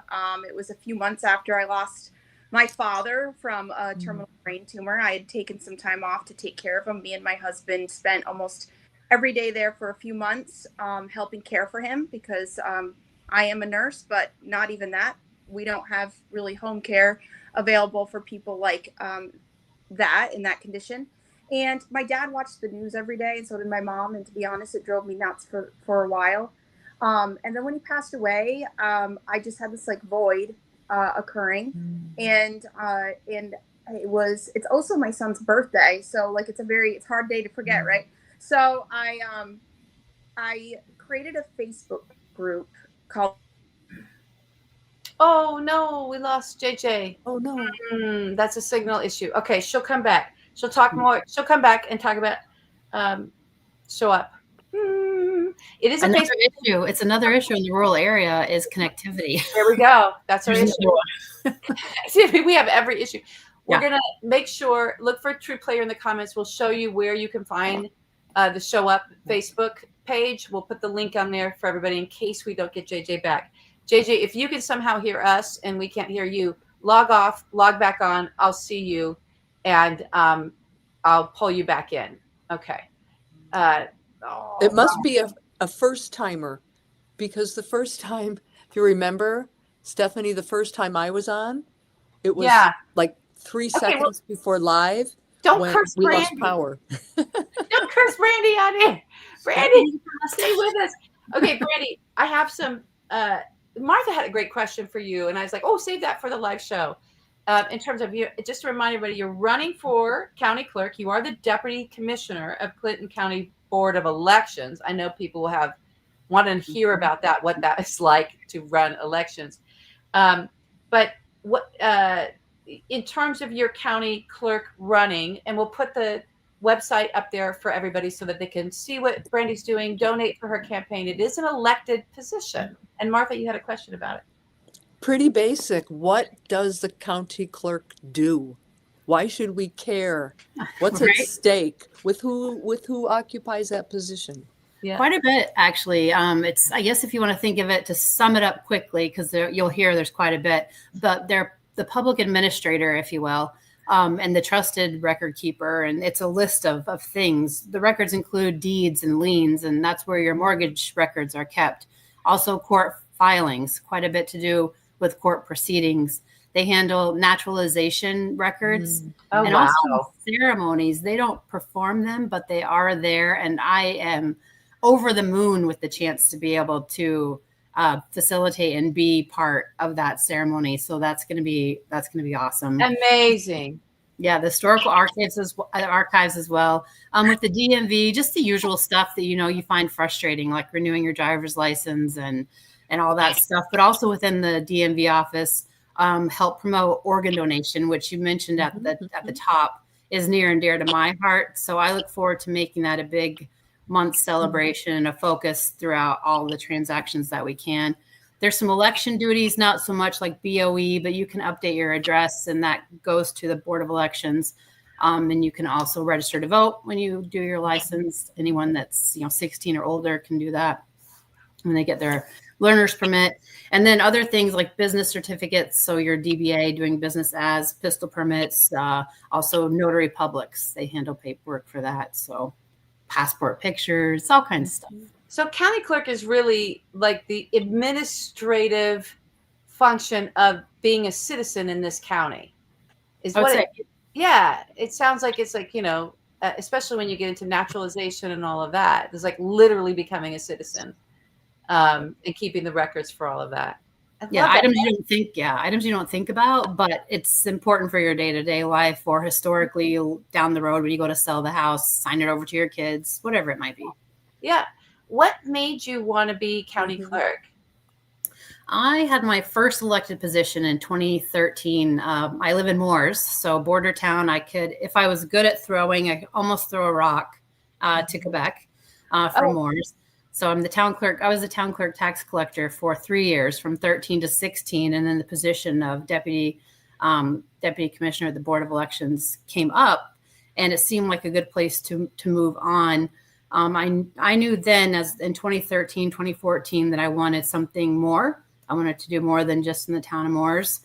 it was a few months after I lost my father from a terminal brain tumor. I had taken some time off to take care of him. Me and my husband spent almost every day there for a few months, helping care for him, because I am a nurse, but not even that. We don't have really home care available for people like that in that condition. And my dad watched the news every day, and so did my mom. And to be honest, it drove me nuts for a while. And then when he passed away, I just had this like void occurring, and it's also my son's birthday, so like it's a hard day to forget, right? So I created a Facebook group called. Oh no, we lost JJ. Oh no, that's a signal issue. Okay, she'll come back. She'll talk more. She'll come back and talk about ShowUp. It is another issue. It's another issue in the rural area is connectivity. There we go. That's our issue. We have every issue. We're gonna make sure. Look for TruePlayer in the comments. We'll show you where you can find the ShowUp Facebook page. We'll put the link on there for everybody in case we don't get JJ back. JJ, if you can somehow hear us and we can't hear you, log off, log back on. I'll see you, and I'll pull you back in. Okay. It must be a first timer, because the first time, if you remember, Stephanie, the first time I was on, it was like 3 seconds before live. Don't curse we Brandy. lost power. Don't curse Brandy on it. Brandy, stay with us. Okay, Brandy, I have some. Martha had a great question for you, and I was like, oh, save that for the live show. In terms of you, just to remind everybody, you're running for county clerk. You are the deputy commissioner of Clinton County Board of Elections. I know people will want to hear about that, what that is like to run elections. But what in terms of your county clerk running, and we'll put the website up there for everybody so that they can see what Brandy's doing, donate for her campaign. It is an elected position. And Martha, you had a question about it. Pretty basic. What does the county clerk do? Why should we care? What's at stake? With who occupies that position? Yeah. Quite a bit, actually. It's, I guess, if you want to think of it, to sum it up quickly, because you'll hear there's quite a bit, but they're the public administrator, if you will, and the trusted record keeper. And it's a list of things. The records include deeds and liens, and that's where your mortgage records are kept. Also court filings, quite a bit to do with court proceedings. They handle naturalization records and also ceremonies. They don't perform them, but they are there. And I am over the moon with the chance to be able to facilitate and be part of that ceremony. So that's going to be awesome. Amazing. Yeah, the historical archives as well. With the DMV, just the usual stuff that you find frustrating, like renewing your driver's license and all that stuff. But also within the DMV office, help promote organ donation, which you mentioned at the top, is near and dear to my heart. So I look forward to making that a big month celebration and a focus throughout all the transactions that we can. There's some election duties, not so much like BOE, but you can update your address, and that goes to the Board of Elections. And you can also register to vote when you do your license. Anyone that's 16 or older can do that. when they get their learner's permit. And then other things like business certificates. So your DBA, doing business as, pistol permits, also notary publics. They handle paperwork for that. So passport pictures, all kinds of stuff. So county clerk is really like the administrative function of being a citizen in this county. Is what it, yeah, it sounds like it's like, you know, especially when you get into naturalization and all of that. It's like literally becoming a citizen and keeping the records for all of that. Yeah, items you don't think about, but it's important for your day-to-day life, or historically down the road when you go to sell the house, sign it over to your kids, whatever it might be. Yeah. What made you want to be county clerk? I had my first elected position in 2013. I live in Moores, so border town. I could, if I was good at throwing, I could almost throw a rock to Quebec from Moores. So I'm the town clerk. I was the town clerk tax collector for 3 years, from 13 to 16, and then the position of deputy commissioner at the Board of Elections came up, and it seemed like a good place to move on. I knew then, as in 2013, 2014, that I wanted something more. I wanted to do more than just in the town of Moores,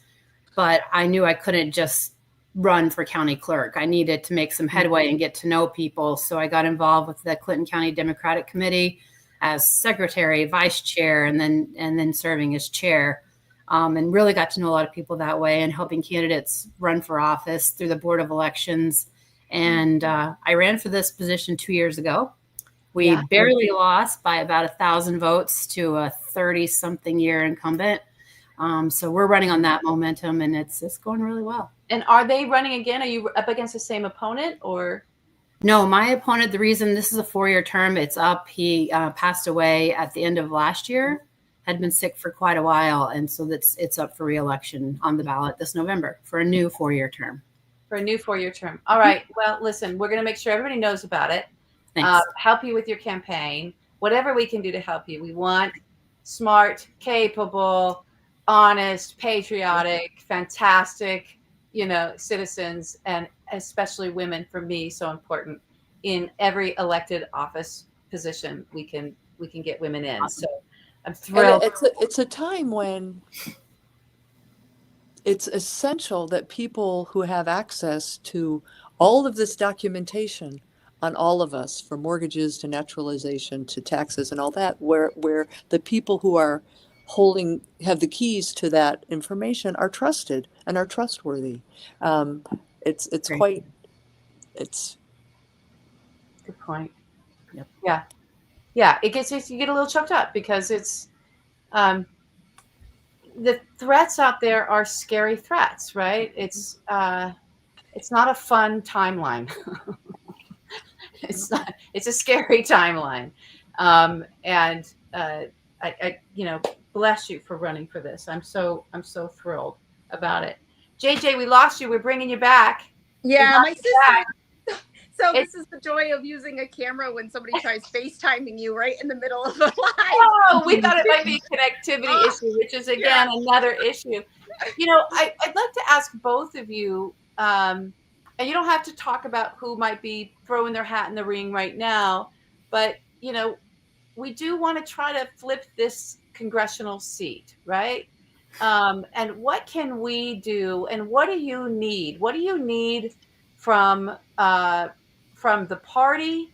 but I knew I couldn't just run for county clerk. I needed to make some headway and get to know people. So I got involved with the Clinton County Democratic Committee as secretary, vice chair, and then serving as chair, and really got to know a lot of people that way, and helping candidates run for office through the Board of Elections. And I ran for this position 2 years ago. We barely lost by about 1,000 votes to a 30-something year incumbent. So we're running on that momentum, and it's going really well. And are they running again? Are you up against the same opponent, or? No, my opponent, the reason this is a 4-year term, it's up. He passed away at the end of last year, had been sick for quite a while. And so it's up for re-election on the ballot this November for a new 4-year term. For a new 4-year term. All right. Well, listen, we're going to make sure everybody knows about it. Thanks. Help you with your campaign, whatever we can do to help you. We want smart, capable, honest, patriotic, fantastic, citizens, and especially women, for me, so important in every elected office position we can get women in. Awesome. So I'm thrilled. It's a time when it's essential that people who have access to all of this documentation on all of us, from mortgages to naturalization to taxes and all that, where the people who are have the keys to that information are trusted and are trustworthy. It's Great. it's Good point. Yep. Yeah. You get a little choked up because it's the threats out there are scary threats, right? It's not a fun timeline. It's not. It's a scary timeline, and I bless you for running for this. I'm so thrilled about it. JJ, we lost you. We're bringing you back. Yeah, my sister. So this is the joy of using a camera when somebody tries FaceTiming you right in the middle of a live. Oh, we thought it might be a connectivity issue, which is again another issue. I'd like to ask both of you. And you don't have to talk about who might be throwing their hat in the ring right now, but we do want to try to flip this congressional seat, right? And what can we do? And what do you need? What do you need from the party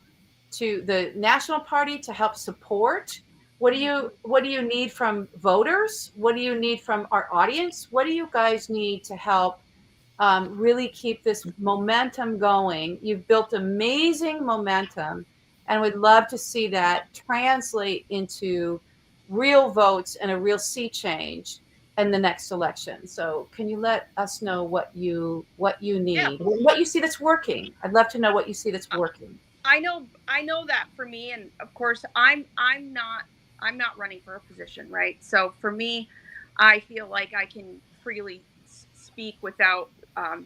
to the national party to help support? What do you need from voters? What do you need from our audience? What do you guys need to help really keep this momentum going? You've built amazing momentum, and we'd love to see that translate into real votes and a real sea change in the next election. So can you let us know what you need, what you see that's working? I'd love to know what you see that's working. I know that for me, and of course I'm not running for a position, right? So for me, I feel like I can freely speak without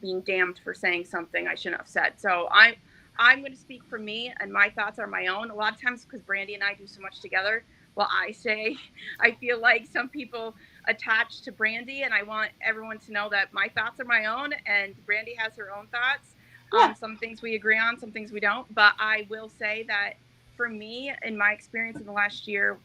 being damned for saying something I shouldn't have said. So I'm going to speak for me, and my thoughts are my own. A lot of times, because Brandy and I do so much together, I feel like some people attach to Brandy, and I want everyone to know that my thoughts are my own, and Brandy has her own thoughts. Yeah. Some things we agree on, some things we don't. But I will say that for me, in my experience in the last year,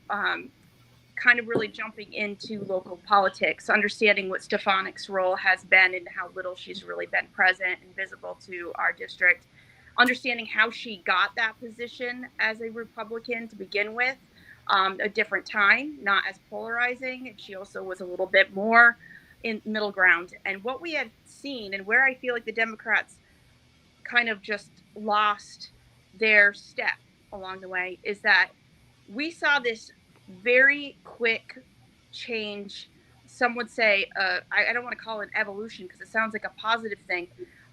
kind of really jumping into local politics, understanding what Stefanik's role has been and how little she's really been present and visible to our district, understanding how she got that position as a Republican to begin with, a different time, not as polarizing. And she also was a little bit more in middle ground. And what we had seen, and where I feel like the Democrats kind of just lost their step along the way, is that we saw this very quick change. Some would say, I don't want to call it evolution because it sounds like a positive thing,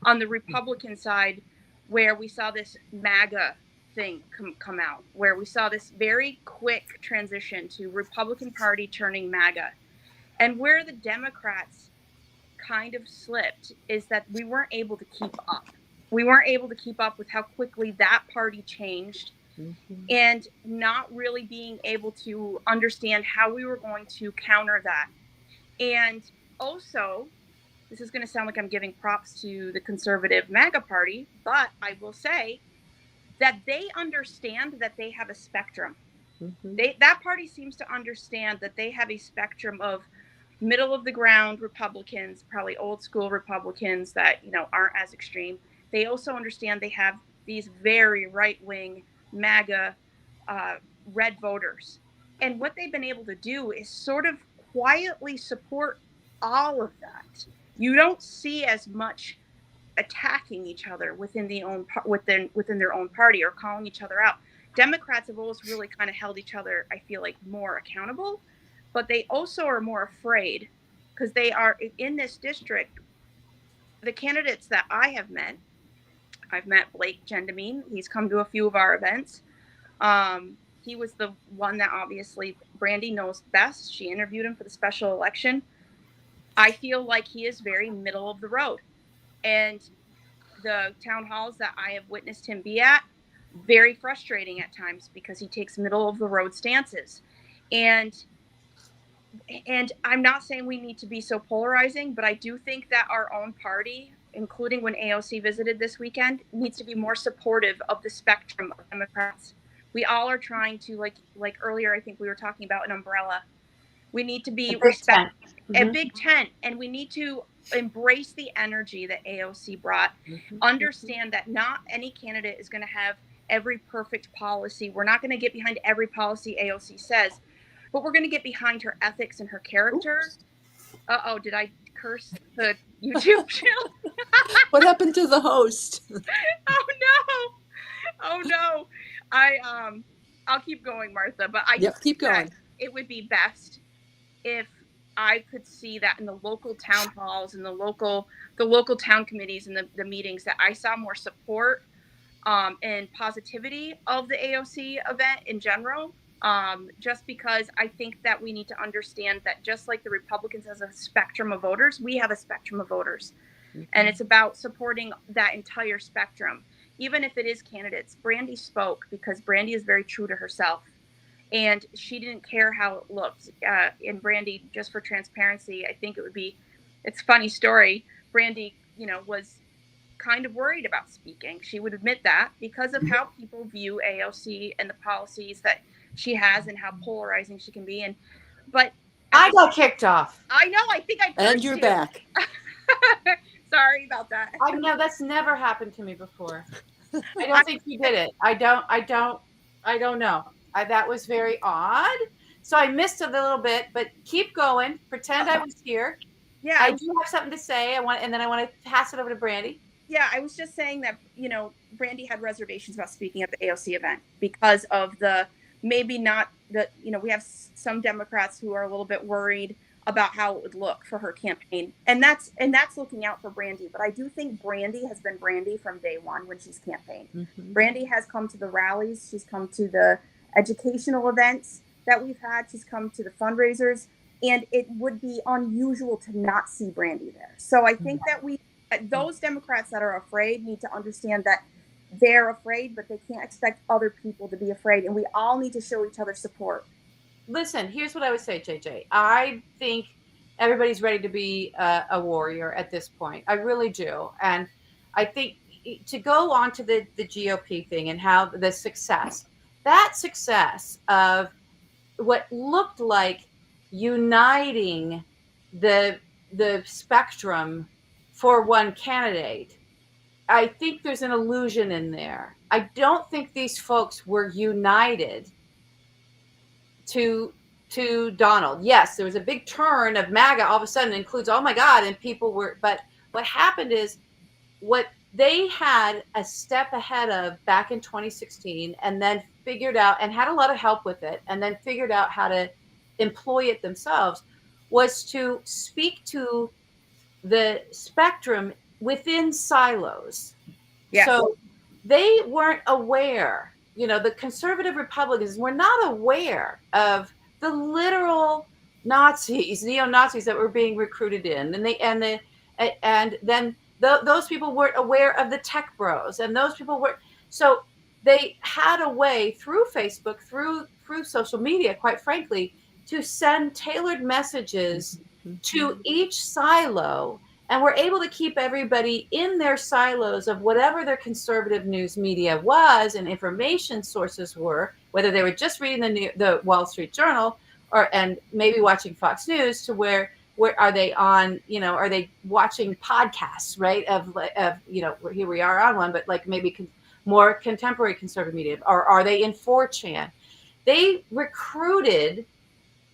on the Republican side, where we saw this MAGA thing come out, where we saw this very quick transition to Republican Party turning MAGA. And where the Democrats kind of slipped is that we weren't able to keep up. We weren't able to keep up with how quickly that party changed, and not really being able to understand how we were going to counter that. And also, this is going to sound like I'm giving props to the conservative MAGA party, but I will say that they understand that they have a spectrum. That party seems to understand that they have a spectrum of middle of the ground Republicans, probably old school Republicans that, aren't as extreme. They also understand they have these very right-wing MAGA red voters. And what they've been able to do is sort of quietly support all of that. You don't see as much attacking each other within their own party or calling each other out. Democrats have always really kind of held each other, I feel like, more accountable, but they also are more afraid because they are in this district. The candidates that I've met Blake Gendamine. He's come to a few of our events. He was the one that obviously Brandy knows best. She interviewed him for the special election. I feel like he is very middle of the road. And the town halls that I have witnessed him be at, very frustrating at times because he takes middle of the road stances. And I'm not saying we need to be so polarizing, but I do think that our own party, including when AOC visited this weekend, needs to be more supportive of the spectrum of Democrats. We all are trying to, like earlier, I think we were talking about an umbrella. We need to be a big tent, and we need to embrace the energy that AOC brought. Understand that not any candidate is going to have every perfect policy. We're not going to get behind every policy AOC says, but we're going to get behind her ethics and her character. Uh-oh, did I curse the YouTube channel? What happened to the host? Oh no. I'll keep going, Martha, but keep going. It would be best if I could see that in the local town halls and the local town committees and the meetings, that I saw more support and positivity of the AOC event in general. Just because I think that we need to understand that just like the Republicans has a spectrum of voters, we have a spectrum of voters. And it's about supporting that entire spectrum, even if it is candidates. Brandy spoke because Brandy is very true to herself. And she didn't care how it looked. And Brandy, just for transparency, I think it's a funny story. Brandy, was kind of worried about speaking. She would admit that because of how people view AOC and the policies that she has and how polarizing she can be. But I got kicked off. I know. I think I. And you're back. Sorry about that. I know that's never happened to me before. I don't think you did it. I don't know. That was very odd. So I missed it a little bit, but keep going. Pretend I was here. Yeah. I do have something to say. And then I want to pass it over to Brandy. Yeah, I was just saying that, Brandy had reservations about speaking at the AOC event because of we have some Democrats who are a little bit worried about how it would look for her campaign. And that's looking out for Brandy. But I do think Brandy has been Brandy from day one when she's campaigned. Brandy has come to the rallies. She's come to the educational events that we've had. She's come to the fundraisers. And it would be unusual to not see Brandy there. So I think that those Democrats that are afraid need to understand that they're afraid, but they can't expect other people to be afraid. And we all need to show each other support. Listen, here's what I would say, JJ. I think everybody's ready to be a warrior at this point. I really do. And I think to go on to the GOP thing and how the success of what looked like uniting the spectrum for one candidate. I think there's an illusion in there. I don't think these folks were united to Donald. Yes, there was a big turn of MAGA all of a sudden, includes, oh my God, and people were, but what happened is what they had a step ahead of back in 2016 and then figured out and had a lot of help with it and then figured out how to employ it themselves was to speak to the spectrum within silos. Yeah. So they weren't aware, the conservative Republicans were not aware of the literal Nazis, neo-Nazis that were being recruited in. And then those people weren't aware of the tech bros, and those people were, so they had a way through Facebook, through social media, quite frankly, to send tailored messages to each silo, and were able to keep everybody in their silos of whatever their conservative news media was and information sources were, whether they were just reading the Wall Street Journal and maybe watching Fox News, to where are they on, are they watching podcasts, right? Of here we are on one, but like maybe more contemporary conservative media, or are they in 4chan? They recruited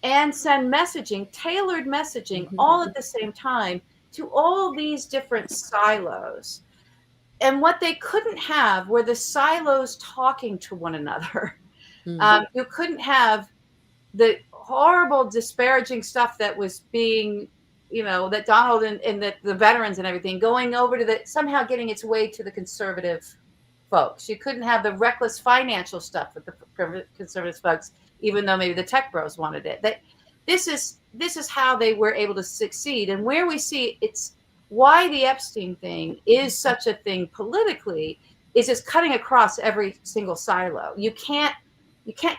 and send messaging, tailored messaging, all at the same time to all these different silos. And what they couldn't have were the silos talking to one another. You couldn't have the horrible, disparaging stuff that was being, that Donald and the veterans and everything going over to somehow getting its way to the conservative folks. You couldn't have the reckless financial stuff with the conservative folks, even though maybe the tech bros wanted it. This is how they were able to succeed. And where we see it's why the Epstein thing is such a thing politically is it's cutting across every single silo. You can't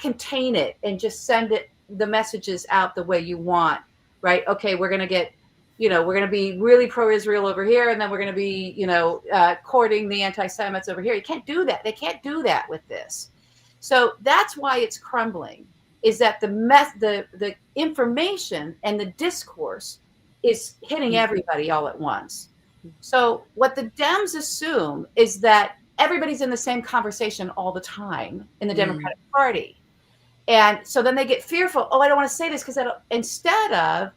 contain it and just send the messages out the way you want, right? Okay, we're going to get, we're going to be really pro-Israel over here, and then we're going to be, courting the anti-Semites over here. You can't do that. They can't do that with this. So that's why it's crumbling, is that the information and the discourse is hitting everybody all at once. So what the Dems assume is that everybody's in the same conversation all the time in the Democratic Party. And so then they get fearful. Oh, I don't want to say this because instead of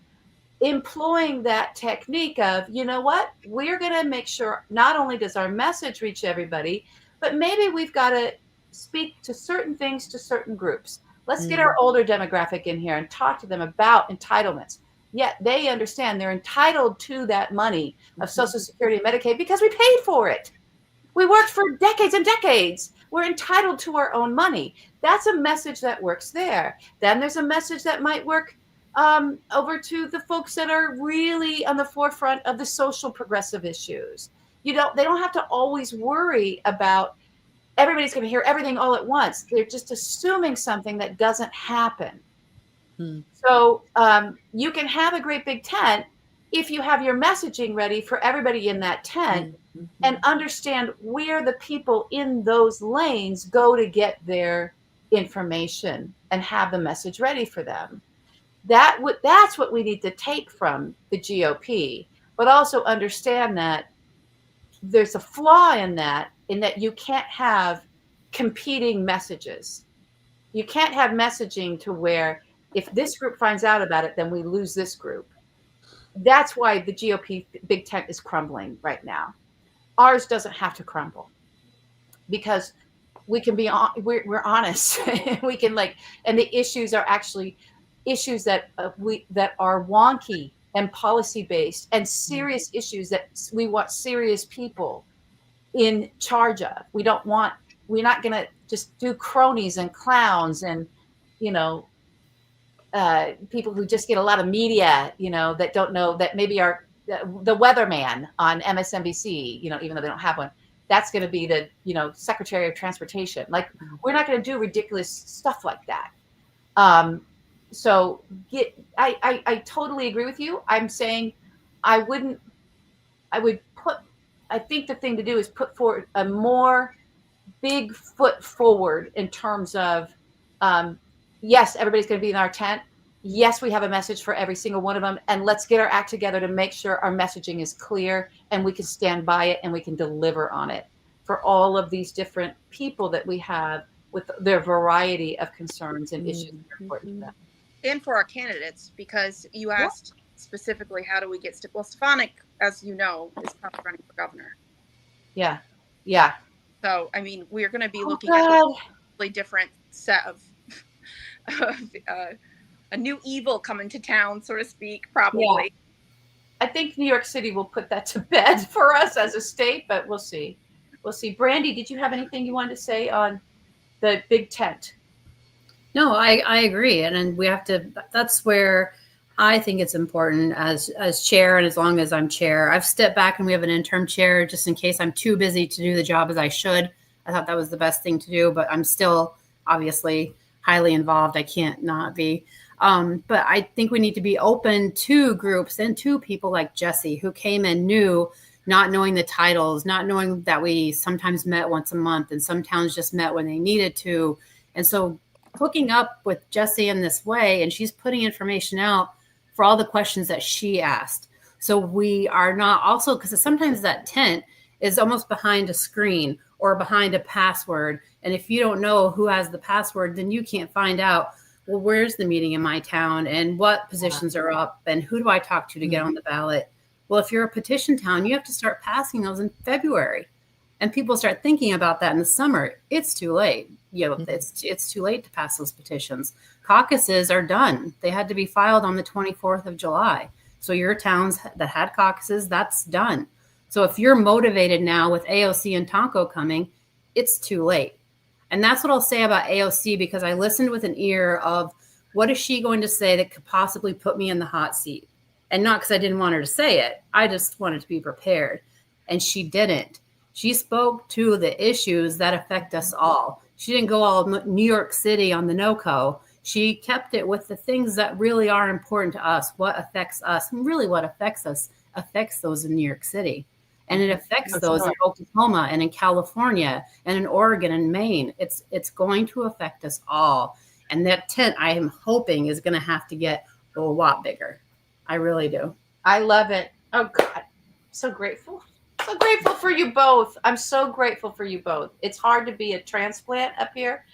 employing that technique of, you know what, we're going to make sure not only does our message reach everybody, but maybe we've got to speak to certain things to certain groups. Let's get our older demographic in here and talk to them about entitlements. Yet they understand they're entitled to that money of Social Security and Medicaid because we paid for it. We worked for decades and decades. We're entitled to our own money. That's a message that works there. Then there's a message that might work over to the folks that are really on the forefront of the social progressive issues. They don't have to always worry about everybody's going to hear everything all at once. They're just assuming something that doesn't happen. So you can have a great big tent if you have your messaging ready for everybody in that tent and understand where the people in those lanes go to get their information and have the message ready for them. That's what we need to take from the GOP, but also understand that there's a flaw in that you can't have competing messages. You can't have messaging to where if this group finds out about it, then we lose this group. That's why the GOP big tent is crumbling right now. Ours doesn't have to crumble because we can be we're honest. We can and the issues are actually issues that are wonky and policy based and serious issues that we want serious people in charge of. We're not going to just do cronies and clowns and people who just get a lot of media, that don't know, that maybe are the weatherman on MSNBC, even though they don't have one. That's going to be the, Secretary of Transportation. We're not going to do ridiculous stuff like that. So I totally agree with you. I'm saying I think the thing to do is put forward a more big foot forward in terms of yes, everybody's going to be in our tent. Yes, we have a message for every single one of them. And let's get our act together to make sure our messaging is clear and we can stand by it and we can deliver on it for all of these different people that we have with their variety of concerns and issues that are important to them. And for our candidates, because you asked specifically, how do we get well, Stefanik, as you know, is not running for governor. Yeah. Yeah. So, I mean, we're going to be looking at a completely different set of a new evil coming to town, so to speak, probably. Yeah. I think New York City will put that to bed for us as a state, but we'll see. We'll see. Brandy, did you have anything you wanted to say on the big tent? No, I agree. And we have to, that's where I think it's important as chair, and as long as I'm chair, I've stepped back and we have an interim chair just in case I'm too busy to do the job as I should. I thought that was the best thing to do, but I'm still obviously highly involved. I can't not be. But I think we need to be open to groups and to people like Jesse, who came in new, not knowing the titles, not knowing that we sometimes met once a month and some towns just met when they needed to. And so hooking up with Jesse in this way, and she's putting information out for all the questions that she asked. So we are not also, because sometimes that tent is almost behind a screen or behind a password. And if you don't know who has the password, then you can't find out, well, where's the meeting in my town and what positions are up and who do I talk to get on the ballot? Well, if you're a petition town, you have to start passing those in February. And people start thinking about that in the summer. It's too late. You know, it's too late to pass those petitions. Caucuses are done. They had to be filed on the 24th of July. So your towns that had caucuses, that's done. So if you're motivated now with AOC and Tonko coming, it's too late. And that's what I'll say about AOC, because I listened with an ear of what is she going to say that could possibly put me in the hot seat? And not because I didn't want her to say it. I just wanted to be prepared. And she didn't. She spoke to the issues that affect us all. She didn't go all New York City on the NoCo. She kept it with the things that really are important to us, what affects us, and really what affects us affects those in New York City. And it affects those in Oklahoma and in California and in Oregon and Maine. It's going to affect us all. And that tent, I am hoping, is going to have to get a lot bigger. I really do. I love it. Oh, God. So grateful. So grateful for you both. I'm so grateful for you both. It's hard to be a transplant up here.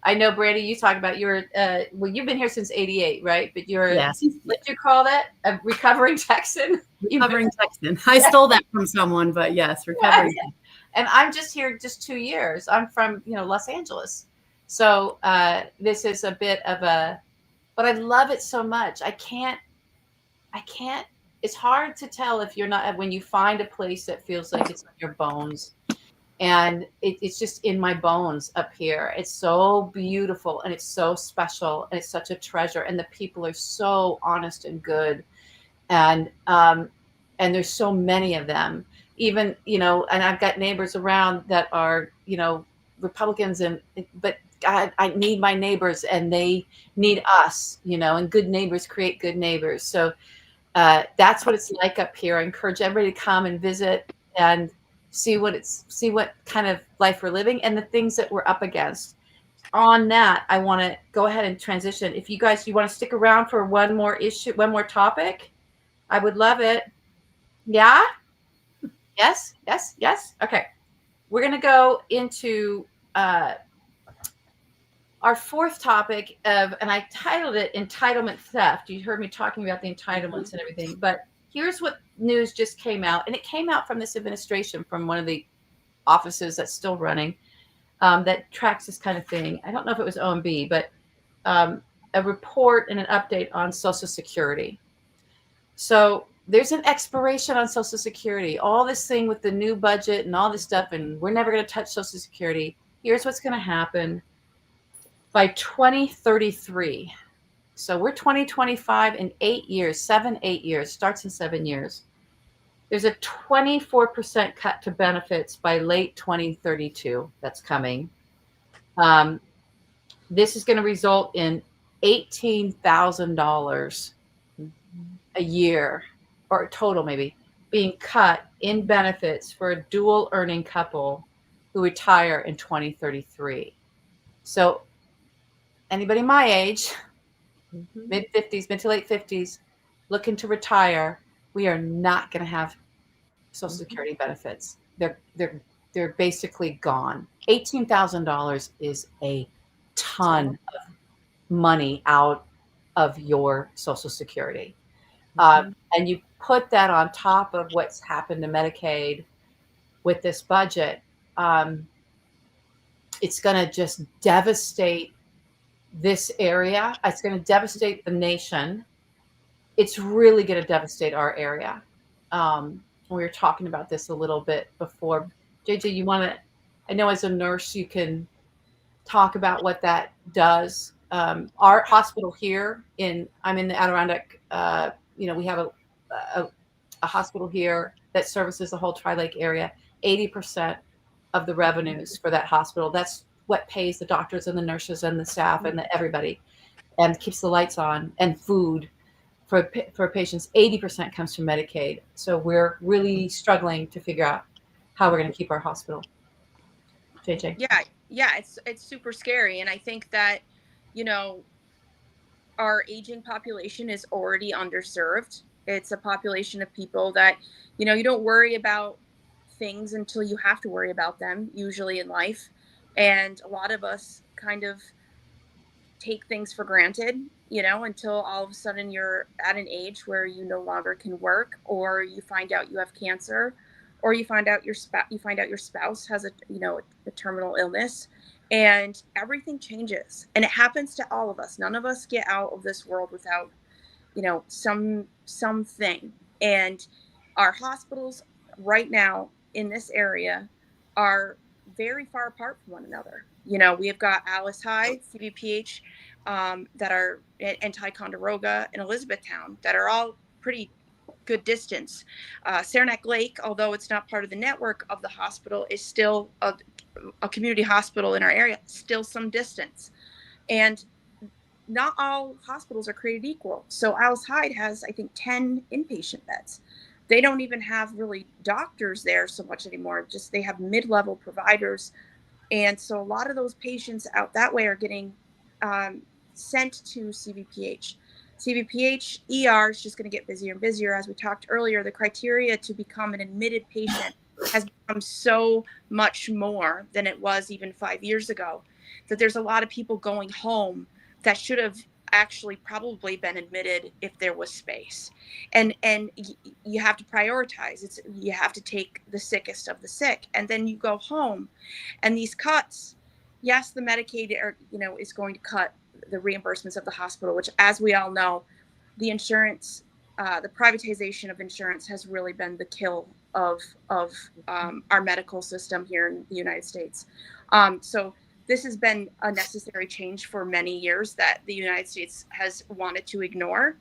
I know, Brandy, you talk about you're, well, you've been here since '88, right? But you're, what do you call that? A recovering Texan? Recovering Texan. I stole that from someone, but yes, recovering. Yeah. And I'm just here just 2 years. I'm from, Los Angeles. So this is a bit of a, but I love it so much. I can't, it's hard to tell if you're not, when you find a place that feels like it's in your bones. And it's just in my bones up here. It's so beautiful and it's so special and it's such a treasure. And the people are so honest and good. And there's so many of them. Even, and I've got neighbors around that are, Republicans, but I need my neighbors and they need us, and good neighbors create good neighbors. So that's what it's like up here. I encourage everybody to come and visit and see what kind of life we're living and the things that we're up against. On that, I want to go ahead and transition. If you want to stick around for one more topic, I would love it. Yeah? Yes? Okay. We're going to go into our fourth topic and I titled it Entitlement Theft. You heard me talking about the entitlements and everything, but here's what news just came out, and it came out from this administration, from one of the offices that's still running, that tracks this kind of thing. I don't know if it was OMB, but a report and an update on Social Security. So there's an expiration on Social Security. All this thing with the new budget and all this stuff, and we're never going to touch Social Security. Here's what's going to happen by 2033. So we're 2025 in 8 years, 8 years, starts in 7 years. There's a 24% cut to benefits by late 2032 that's coming. This is going to result in $18,000 a year, or total maybe, being cut in benefits for a dual earning couple who retire in 2033. So anybody my age, Mhm. mid-50s, mid to late 50s, looking to retire, we are not going to have Social Security benefits. They're basically gone. $18,000 is a ton of money out of your Social Security. And you put that on top of what's happened to Medicaid with this budget, it's going to just devastate this area. It's going to devastate the nation. It's really going to devastate our area. We were talking about this a little bit before. JJ, you want to, I know as a nurse, you can talk about what that does. Our hospital here I'm in the Adirondack, we have a hospital here that services the whole Tri-Lake area. 80% of the revenues for that hospital, that's what pays the doctors and the nurses and the staff and everybody, and keeps the lights on, and food for patients. 80% comes from Medicaid. So we're really struggling to figure out how we're going to keep our hospital. JJ. Yeah, it's super scary. And I think that, our aging population is already underserved. It's a population of people that, you don't worry about things until you have to worry about them, usually in life. And a lot of us kind of take things for granted, until all of a sudden you're at an age where you no longer can work, or you find out you have cancer, or you find out your spouse has a terminal illness, and everything changes. And it happens to all of us. None of us get out of this world without, something. And our hospitals right now in this area are very far apart from one another. We have got Alice Hyde, CVPH, that are, and Ticonderoga and Elizabethtown, that are all pretty good distance. Saranac Lake, although it's not part of the network of the hospital, is still a community hospital in our area, still some distance. And not all hospitals are created equal. So Alice Hyde has, I think, 10 inpatient beds. They don't even have really doctors there so much anymore. Just they have mid-level providers. And so a lot of those patients out that way are getting sent to CVPH. CVPH ER is just going to get busier and busier. As we talked earlier, the criteria to become an admitted patient has become so much more than it was even 5 years ago, that there's a lot of people going home that should have actually probably been admitted if there was space. And you have to prioritize. You have to take the sickest of the sick, and then you go home. And these cuts, yes, the Medicaid is going to cut the reimbursements of the hospital, which, as we all know, the insurance, the privatization of insurance has really been the kill of our medical system here in the United States. So this has been a necessary change for many years that the United States has wanted to ignore.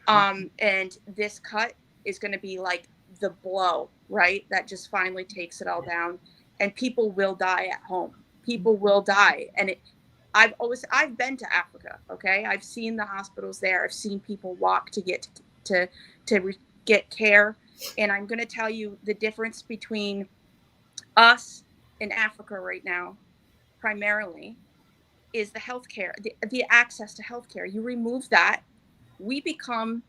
And this cut is going to be like the blow, right? That just finally takes it all down, and people will die at home. People will die. And I've been to Africa. Okay. I've seen the hospitals there. I've seen people walk to get to get care. And I'm going to tell you the difference between us in Africa right now, primarily, is the healthcare, the access to healthcare. You remove that, we become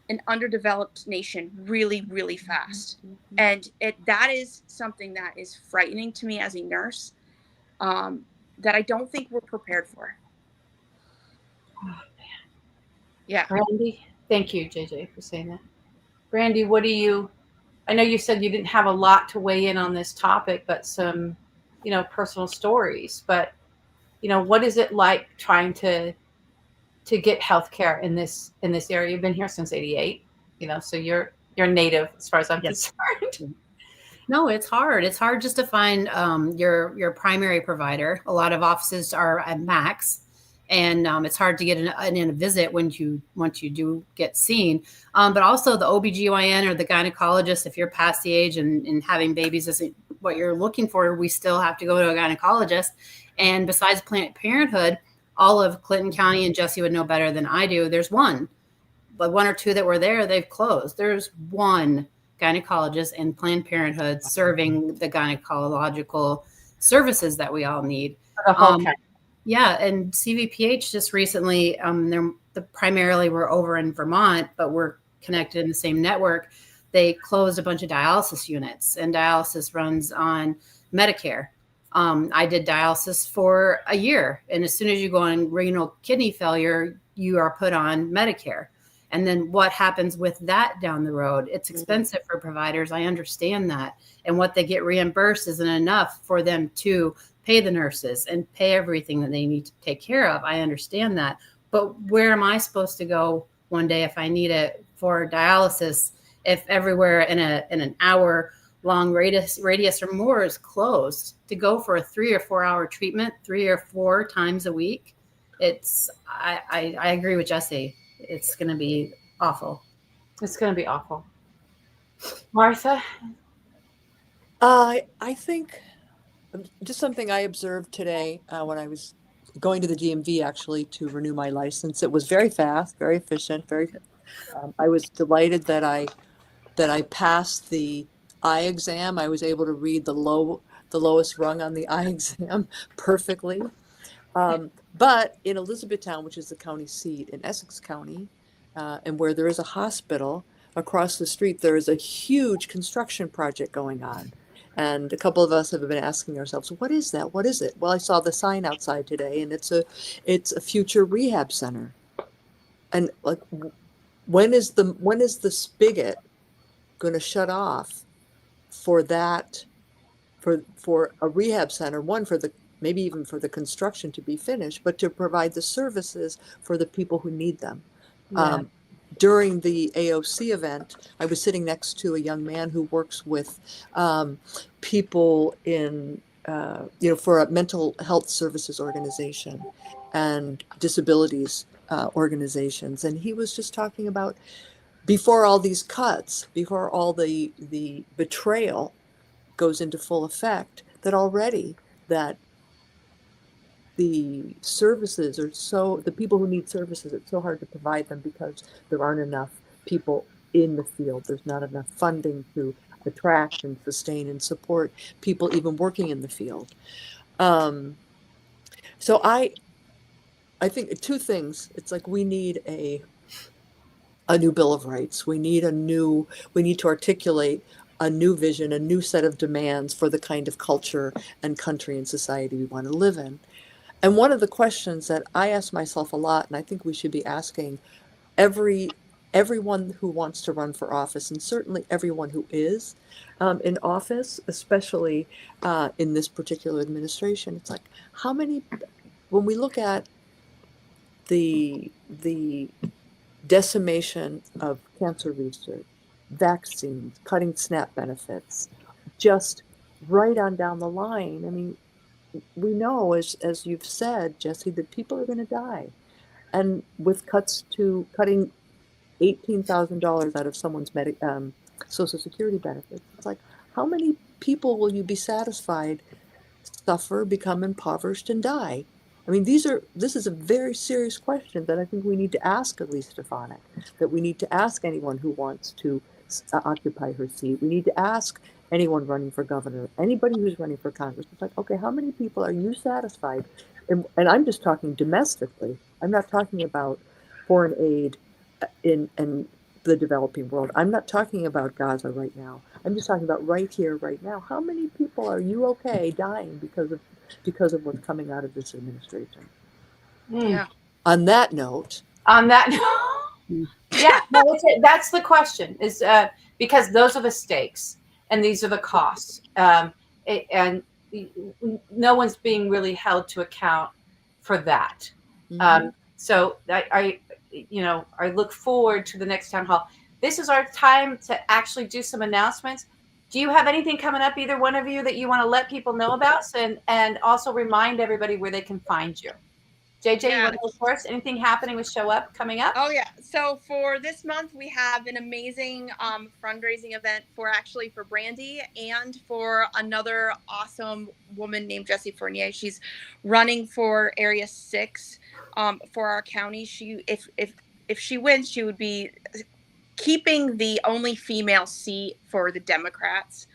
an underdeveloped nation really, really fast. And that is something that is frightening to me as a nurse, that I don't think we're prepared for. Oh, man. Yeah. Brandy, thank you, JJ, for saying that. Brandy, I know you said you didn't have a lot to weigh in on this topic, but some, personal stories. But, what is it like trying to get healthcare in this area? You've been here since '88, so you're native as far as I'm concerned. No, it's hard. It's hard just to find your primary provider. A lot of offices are at max, and it's hard to get in a visit once you do get seen. But also the OBGYN or the gynecologist, if you're past the age and having babies isn't what you're looking for, we still have to go to a gynecologist. And besides Planned Parenthood, all of Clinton County, and Jesse would know better than I do, there's one. But one or two that were there, they've closed. There's one gynecologist in Planned Parenthood serving the gynecological services that we all need. The whole county. Yeah, and CVPH just recently, primarily we're over in Vermont, but we're connected in the same network. They closed a bunch of dialysis units, and dialysis runs on Medicare. I did dialysis for a year, and as soon as you go on renal kidney failure, you are put on Medicare. And then what happens with that down the road? It's expensive for providers. I understand that. And what they get reimbursed isn't enough for them to pay the nurses and pay everything that they need to take care of. I understand that. But where am I supposed to go one day if I need it for dialysis, if everywhere in an hour long radius or more is closed, to go for a 3 or 4 hour treatment 3 or 4 times a week? I agree with Jesse. It's going to be awful. It's going to be awful. Martha? I think just something I observed today when I was going to the DMV actually to renew my license. It was very fast, very efficient, I was delighted that I passed the eye exam. I was able to read the lowest rung on the eye exam perfectly. But in Elizabethtown, which is the county seat in Essex County, and where there is a hospital across the street, there is a huge construction project going on. And a couple of us have been asking ourselves, what is that? What is it? Well, I saw the sign outside today, and it's a future rehab center. And like, when is the spigot going to shut off for that, for a rehab center? One, for the maybe even for the construction to be finished, but to provide the services for the people who need them. Yeah. During the AOC event, I was sitting next to a young man who works with people in, for a mental health services organization and disabilities organizations. And he was just talking about, before all these cuts, before all the betrayal goes into full effect, that already that the services the people who need services, it's so hard to provide them because there aren't enough people in the field. There's not enough funding to attract and sustain and support people even working in the field. So I think two things. It's like we need a new Bill of Rights. We need to articulate a new vision, a new set of demands for the kind of culture and country and society we want to live in. And one of the questions that I ask myself a lot, and I think we should be asking everyone who wants to run for office, and certainly everyone who is in office, especially in this particular administration, it's like, how many, when we look at the decimation of cancer research, vaccines, cutting SNAP benefits, just right on down the line. I mean, we know, as you've said, Jesse, that people are going to die. And with cutting $18,000 out of someone's Social Security benefits, it's like, how many people will you be satisfied suffer, become impoverished, and die? I mean, this is a very serious question that I think we need to ask Elise Stefanik, that we need to ask anyone who wants to occupy her seat. We need to ask anyone running for governor, anybody who's running for Congress. It's like, okay, how many people are you satisfied? And I'm just talking domestically. I'm not talking about foreign aid in the developing world. I'm not talking about Gaza right now. I'm just talking about right here, right now. How many people are you okay dying because of what's coming out of this administration? Yeah. On that note. Yeah, no, that's the question, is because those are the stakes and these are the costs, and no one's being really held to account for that. Mm-hmm. So I look forward to the next town hall. This is our time to actually do some announcements. Do you have anything coming up, either one of you, that you want to let people know about, and also remind everybody where they can find you? JJ, you want to go first? Anything happening with ShowUp coming up? Oh, yeah. So for this month, we have an amazing fundraising event for Brandy and for another awesome woman named Jessie Fournier. She's running for Area 6 for our county. If she wins, she would be keeping the only female seat for the Democrats.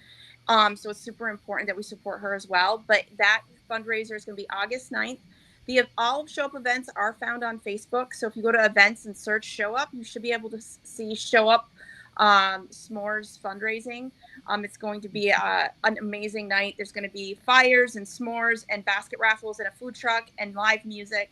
So it's super important that we support her as well. But that fundraiser is going to be August 9th. all of ShowUp events are found on Facebook. So if you go to events and search ShowUp, you should be able to see ShowUp s'mores fundraising. It's going to be an amazing night. There's going to be fires and s'mores and basket raffles and a food truck and live music.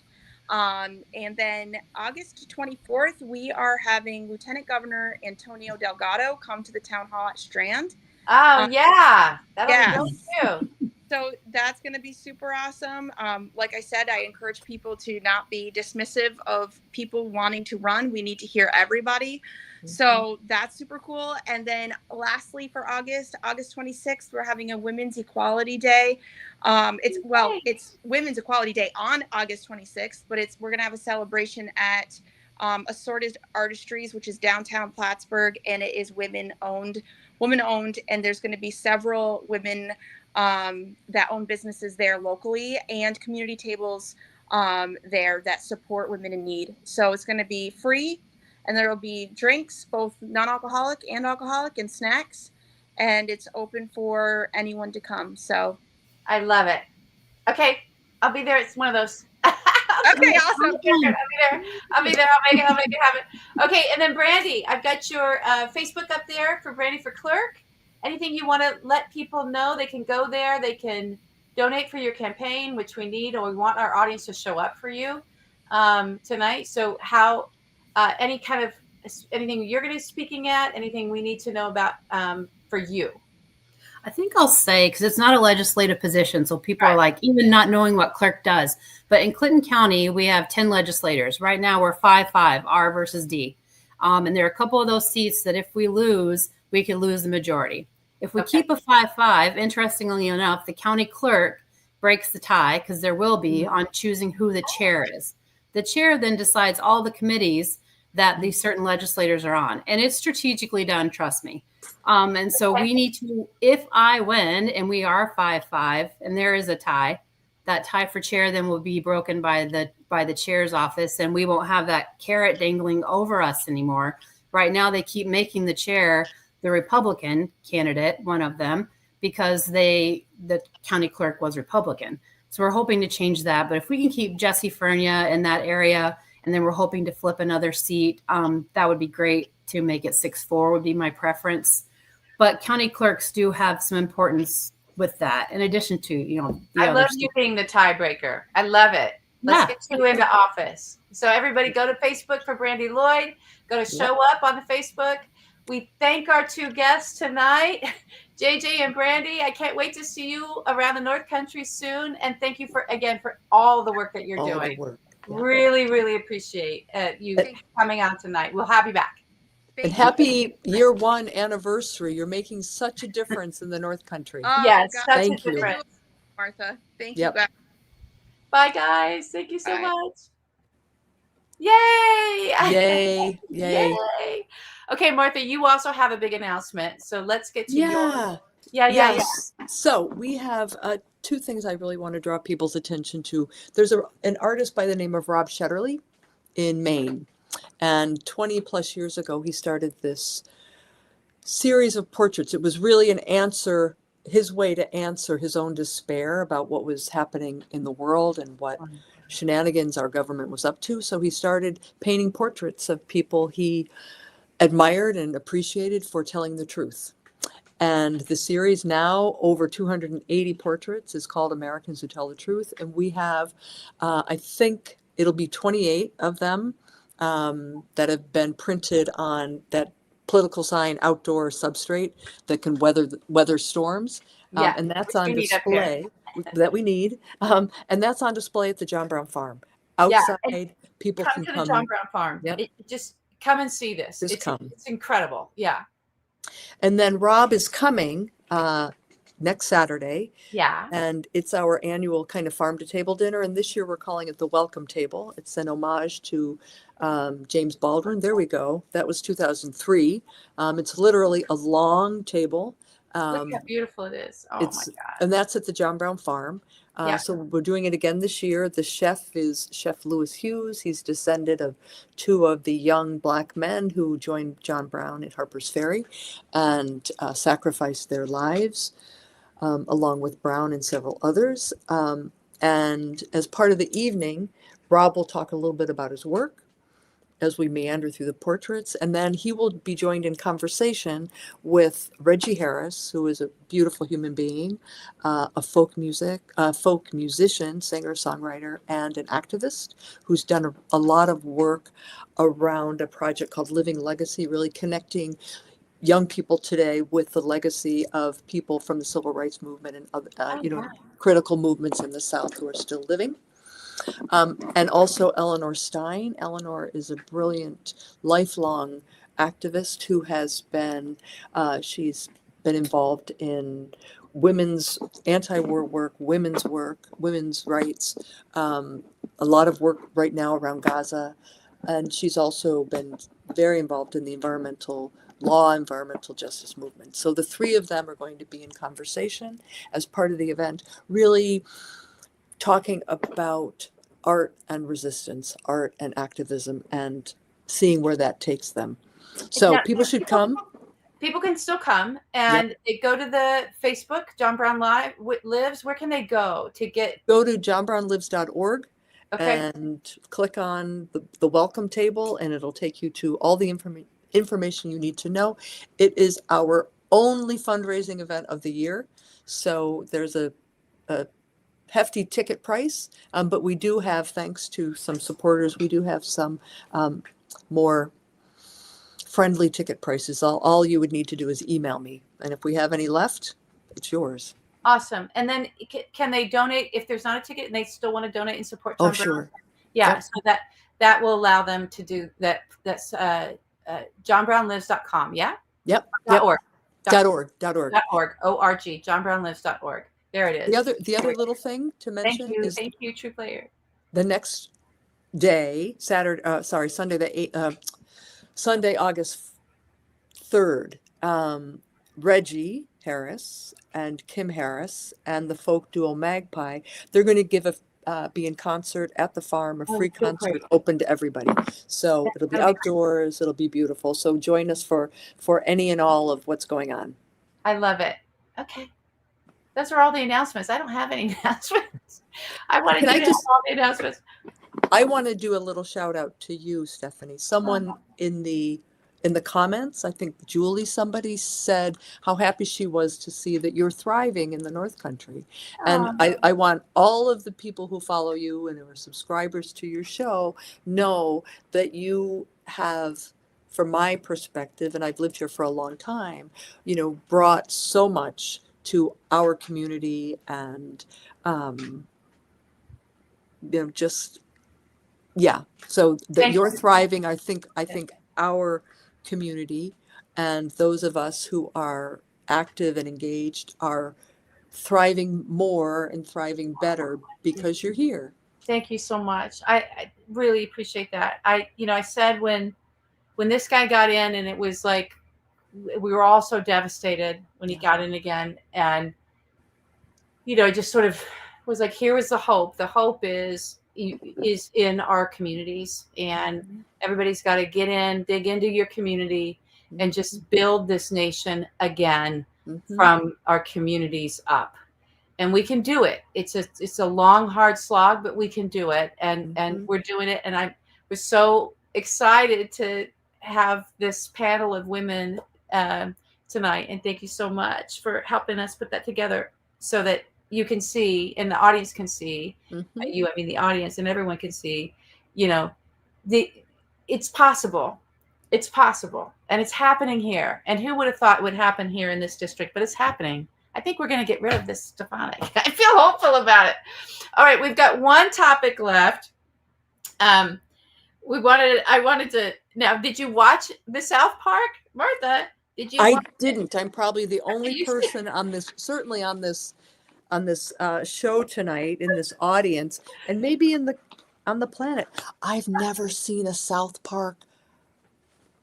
And then August 24th, we are having Lieutenant Governor Antonio Delgado come to the town hall at Strand. Oh, yeah. That'll yeah. be dope too. So that's going to be super awesome. Like I said, I encourage people to not be dismissive of people wanting to run. We need to hear everybody. So that's super cool. And then lastly, for August 26th, we're having a Women's Equality Day. It's Women's Equality Day on August 26th, but we're going to have a celebration at Assorted Artistries, which is downtown Plattsburgh, and it is woman-owned, and there's going to be several women that own businesses there locally and community tables there that support women in need. So it's going to be free, and there will be drinks, both non-alcoholic and alcoholic, and snacks, and it's open for anyone to come. So I love it. Okay, I'll be there. It's one of those. Okay, awesome. I'll be there. I'll make it happen. Okay, and then Brandy, I've got your Facebook up there for Brandy for Clerk. Anything you want to let people know, they can go there. They can donate for your campaign, which we need, or we want our audience to show up for you tonight. So how, anything you're going to be speaking at, anything we need to know about for you? I think I'll say, because it's not a legislative position, so people are like, even not knowing what clerk does. But in Clinton County, we have 10 legislators. Right now, we're 5-5, R versus D. And there are a couple of those seats that if we lose, we could lose the majority. If we keep a 5-5, interestingly enough, the county clerk breaks the tie, because there will be, on choosing who the chair is. The chair then decides all the committees that these certain legislators are on. And it's strategically done, trust me. And so we need to, if I win and we are 5-5 and there is a tie, that tie for chair then will be broken by the chair's office, and we won't have that carrot dangling over us anymore. Right now, they keep making the chair the Republican candidate, one of them, because the county clerk was Republican. So we're hoping to change that. But if we can keep Jesse Fernia in that area, and then we're hoping to flip another seat, that would be great. To make it 6-4 would be my preference. But county clerks do have some importance with that, in addition to, I love you being the tiebreaker. I love it. Let's get you into office. So everybody go to Facebook for Brandy Lloyd. Go to ShowUp on the Facebook. We thank our two guests tonight, JJ and Brandy. I can't wait to see you around the North Country soon. And thank you for all the work that you're doing. Really, really appreciate you coming on tonight. We'll have you back. And happy year 1 anniversary. You're making such a difference in the North Country. Yes, God. Thank you, Martha. Thank you, guys. Bye, guys. Thank you so much. Yay! Yay! Yay! Okay, Martha, you also have a big announcement. So let's get to yours. Yeah. So we have 2 things I really want to draw people's attention to. There's an artist by the name of Rob Shetterly in Maine. And 20 plus years ago, he started this series of portraits. It was really his way to answer his own despair about what was happening in the world and what shenanigans our government was up to. So he started painting portraits of people he admired and appreciated for telling the truth. And the series now, over 280 portraits, is called Americans Who Tell the Truth. And we have, I think it'll be 28 of them that have been printed on that political sign outdoor substrate that can weather storms. And that's on display that we need. And that's on display at the John Brown Farm. Outside, people can come to the John Brown Farm. Just come and see this. It's incredible. Yeah. And then Rob is coming next Saturday. Yeah. And it's our annual kind of farm to table dinner. And this year we're calling it the Welcome Table. It's an homage to James Baldwin. There we go. That was 2003. It's literally a long table. Look how beautiful it is. Oh my God. And that's at the John Brown Farm. So we're doing it again this year. The chef is Chef Lewis Hughes. He's descended of 2 of the young Black men who joined John Brown at Harper's Ferry and sacrificed their lives, along with Brown and several others. And as part of the evening, Rob will talk a little bit about his work as we meander through the portraits. And then he will be joined in conversation with Reggie Harris, who is a beautiful human being, a folk musician, singer, songwriter, and an activist who's done a lot of work around a project called Living Legacy, really connecting young people today with the legacy of people from the civil rights movement and other, critical movements in the South who are still living. And also Eleanor Stein. Eleanor is a brilliant, lifelong activist who has been, she's been involved in women's anti-war work, women's rights, a lot of work right now around Gaza. And she's also been very involved in the environmental justice movement. So the three of them are going to be in conversation as part of the event, really talking about art and resistance, art and activism, and seeing where that takes them. So Yeah, people should come. People can still come and go to the Facebook, John Brown Lives. Where can they go to get? Go to johnbrownlives.org. Okay. And click on the welcome table, and it'll take you to all the information you need to know. It is our only fundraising event of the year, so there's a hefty ticket price, but we do have, thanks to some supporters, we do have some more friendly ticket prices. All you would need to do is email me, and if we have any left, it's yours. Awesome. And then can they donate if there's not a ticket and they still want to donate and support John Brown? Sure. Yeah, Yep. so that will allow them to do that. That's johnbrownlives.com. Yeah. Yep. .org. .org. .org. johnbrownlives.org. There it is. The other little thing to mention is thank you, TruePlayer. the next day, Sunday, August 3rd, Reggie Harris and Kim Harris and the folk duo Magpie, they're going to be in concert at the farm, a free concert great. open to everybody. So it'll be outdoors, it'll be beautiful. So join us for any and all of what's going on. I love it. Okay. Those are all the announcements. I don't have any announcements. I wanted to have all the announcements. I want to do a little shout out to you, Stephanie. Someone in the comments, I think Julie, somebody said how happy she was to see that you're thriving in the North Country. And I want all of the people who follow you and who are subscribers to your show know that you have, from my perspective, and I've lived here for a long time, brought so much to our community, and so that you're thriving. I think our community and those of us who are active and engaged are thriving more and thriving better because you're here. Thank you so much. I really appreciate that. I said when this guy got in, and it was like we were all so devastated when he got in again, and I just sort of was like, here is the hope. The hope is in our communities, and everybody's got to get in, dig into your community, and just build this nation again from our communities up. And we can do it. It's a long, hard slog, but we can do it, and we're doing it. And I was so excited to have this panel of women tonight, and thank you so much for helping us put that together so that you can see, and the audience can see, the audience and everyone can see, it's possible. It's possible. And it's happening here. And who would have thought it would happen here in this district, but it's happening. I think we're going to get rid of this Stefanik. I feel hopeful about it. All right. We've got one topic left. I wanted to, now, did you watch the South Park, Martha? Did you? I didn't. I'm probably the only person on this show tonight, in this audience, and maybe on the planet. I've never seen a South Park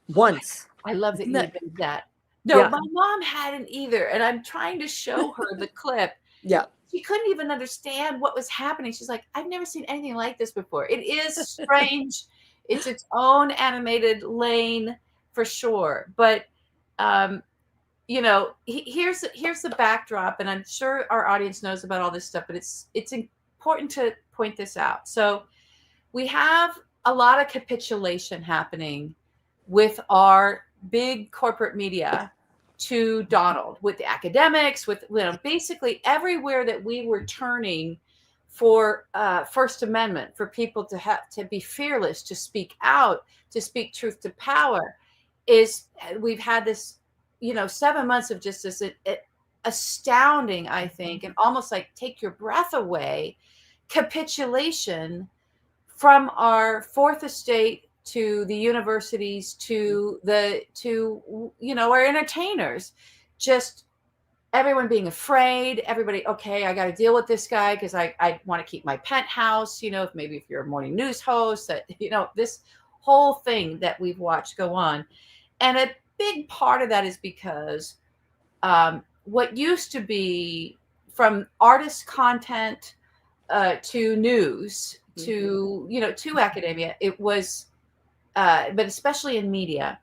once. I love that you did that. No, my mom hadn't either, and I'm trying to show her the clip. Yeah. She couldn't even understand what was happening. She's like, I've never seen anything like this before. It is strange. It's its own animated lane for sure. But here's the backdrop, and I'm sure our audience knows about all this stuff, but it's important to point this out. So we have a lot of capitulation happening with our big corporate media to Donald, with the academics, with basically everywhere that we were turning for First Amendment, for people to have to be fearless, to speak out, to speak truth to power. We've had this, 7 months of just this astounding, I think, and almost like take your breath away capitulation from our fourth estate to the universities to our entertainers, just everyone being afraid, everybody, okay, I got to deal with this guy because I want to keep my penthouse, if you're a morning news host, that this whole thing that we've watched go on. And a big part of that is because what used to be from artist content to news to to academia, it was but especially in media,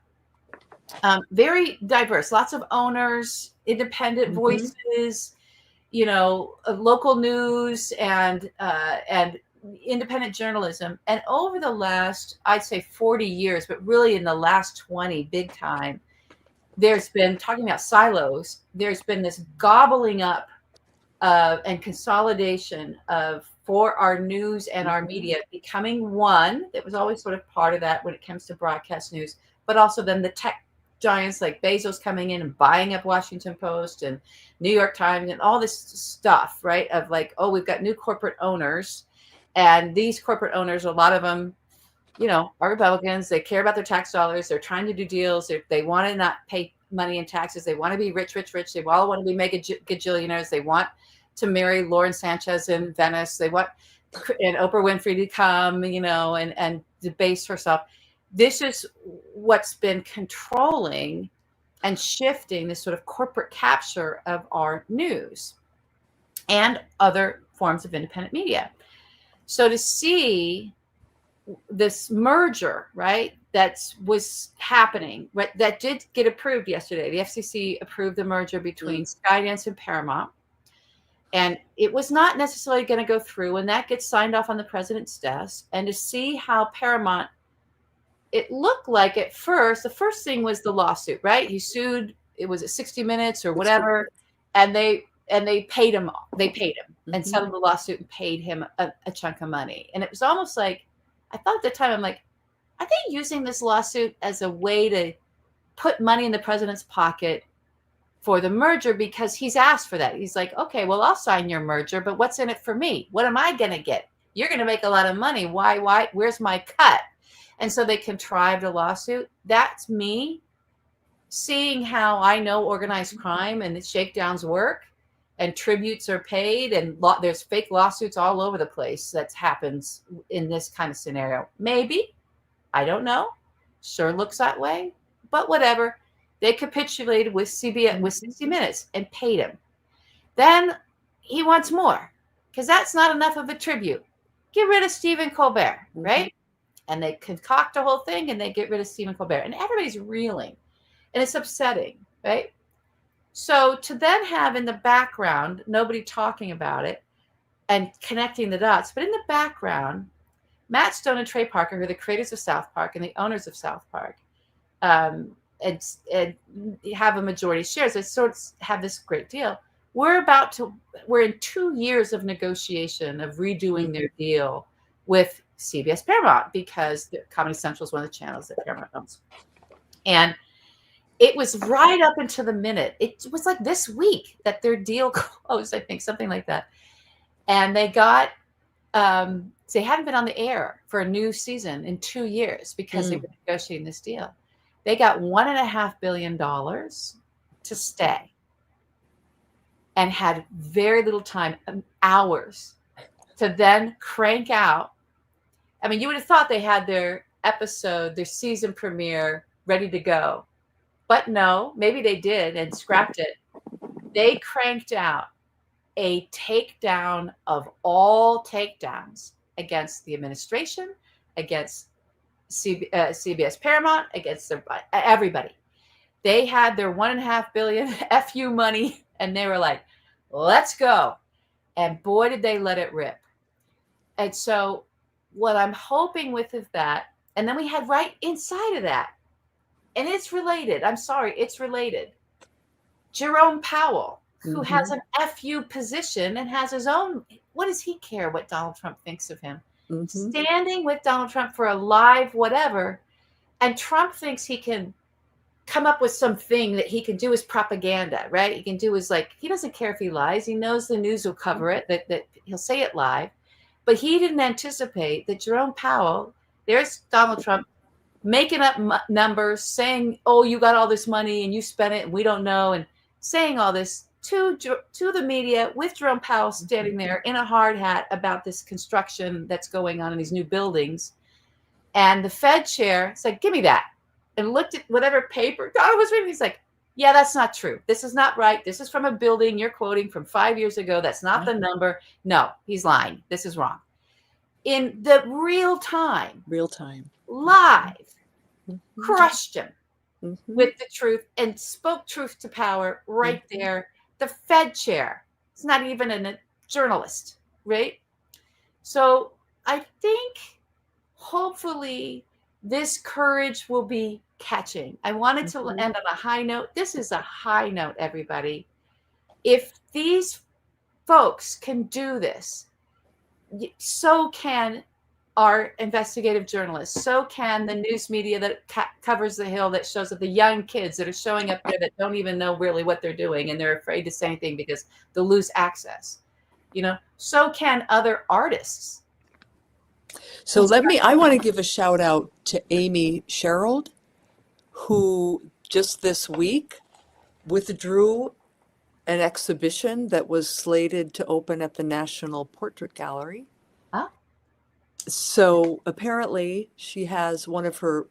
very diverse, lots of owners, independent voices, local news and independent journalism. And over the last, I'd say 40 years, but really in the last 20 big time, there's been, talking about silos, there's been this gobbling up and consolidation for our news and our media becoming one. That was always sort of part of that when it comes to broadcast news, but also then the tech giants like Bezos coming in and buying up Washington Post and New York Times and all this stuff, right? Of like, oh, we've got new corporate owners, and these corporate owners, a lot of them, are Republicans. They care about their tax dollars. They're trying to do deals. They want to not pay money in taxes. They want to be rich. They all want to be mega gajillionaires. They want to marry Lauren Sanchez in Venice. They want and Oprah Winfrey to come, and debase herself. This is what's been controlling and shifting this sort of corporate capture of our news and other forms of independent media. So to see this merger, right, that was happening, right, that did get approved yesterday. The FCC approved the merger between Skydance and Paramount. And it was not necessarily going to go through, and that gets signed off on the president's desk. And to see how Paramount, it looked like at first, the first thing was the lawsuit, right? He sued, it was at 60 Minutes or whatever, and they paid him. They paid him and settled the lawsuit and paid him a chunk of money. And it was almost like, I thought at the time, I'm like, are they using this lawsuit as a way to put money in the president's pocket for the merger, because he's asked for that? He's like, okay, well, I'll sign your merger, but what's in it for me? What am I going to get? You're going to make a lot of money. Why? Where's my cut? And so they contrived a lawsuit. That's me seeing how I know organized crime and the shakedowns work, and tributes are paid, and there's fake lawsuits all over the place. That happens in this kind of scenario. Maybe, I don't know. Sure looks that way, but whatever. They capitulated with CBS, with 60 Minutes, and paid him. Then he wants more, because that's not enough of a tribute. Get rid of Stephen Colbert, right? And they concoct a whole thing, and they get rid of Stephen Colbert. And everybody's reeling. And it's upsetting, right? So to then have in the background, nobody talking about it and connecting the dots, but in the background, Matt Stone and Trey Parker, who are the creators of South Park and the owners of South Park, and have a majority shares. They sort of have this great deal. We're in 2 years of negotiation of redoing their deal with CBS Paramount, because Comedy Central is one of the channels that Paramount owns. And it was right up until the minute. It was like this week that their deal closed, I think, something like that. And they got, they hadn't been on the air for a new season in 2 years because they were negotiating this deal. They got $1.5 billion to stay and had very little time, hours, to then crank out. I mean, you would have thought they had their episode, their season premiere ready to go. But no, maybe they did and scrapped it. They cranked out a takedown of all takedowns against the administration, against CBS Paramount, against everybody. They had their $1.5 billion FU money, and they were like, let's go. And boy, did they let it rip. And so what I'm hoping with is that, and then we had right inside of that, and it's related. I'm sorry, it's related. Jerome Powell, who has an FU position and has his own, what does he care what Donald Trump thinks of him? Standing with Donald Trump for a live whatever, and Trump thinks he can come up with something that he can do as propaganda, right? He can do as like, he doesn't care if he lies. He knows the news will cover it, that he'll say it live. But he didn't anticipate that Jerome Powell, there's Donald Trump making up numbers, saying, oh, you got all this money and you spent it and we don't know, and saying all this to the media with Jerome Powell standing there in a hard hat about this construction that's going on in these new buildings. And the Fed chair said, give me that. And looked at whatever paper Donald was reading. He's like, yeah, that's not true. This is not right. This is from a building you're quoting from 5 years ago. That's not the number. No, he's lying. This is wrong. In the real time, live, crushed him with the truth and spoke truth to power right there. The Fed chair. It's not even a journalist, right? So I think hopefully this courage will be catching. I wanted to end on a high note. This is a high note, everybody. If these folks can do this, so can our investigative journalists. So can the news media that covers the Hill, that shows up the young kids that are showing up there that don't even know really what they're doing, and they're afraid to say anything because they'll lose access. You know, so can other artists. So I want to give a shout out to Amy Sherald, who just this week withdrew an exhibition that was slated to open at the National Portrait Gallery. Huh? So apparently she has one of her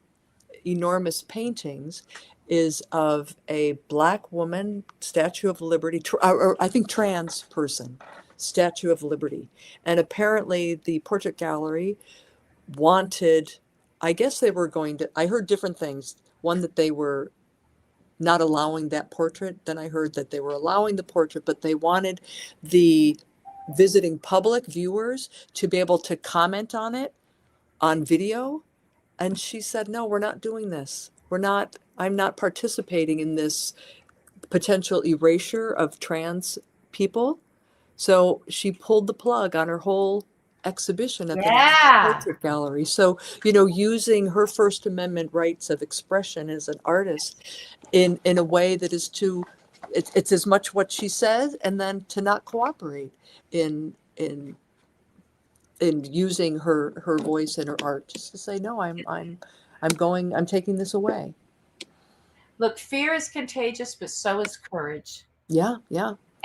enormous paintings is of a Black woman, Statue of Liberty, or I think trans person, Statue of Liberty. And apparently the Portrait Gallery wanted, I guess they were going to, I heard different things. One, that they were not allowing that portrait. Then I heard that they were allowing the portrait, but they wanted the visiting public viewers to be able to comment on it on video. And she said, no, we're not doing this. I'm not participating in this potential erasure of trans people. So she pulled the plug on her whole exhibition at the National Portrait Gallery. So, using her First Amendment rights of expression as an artist in a way that is it's as much what she says, and then to not cooperate in using her voice and her art, just to say, no, I'm taking this away. Look, fear is contagious, but so is courage. Yeah.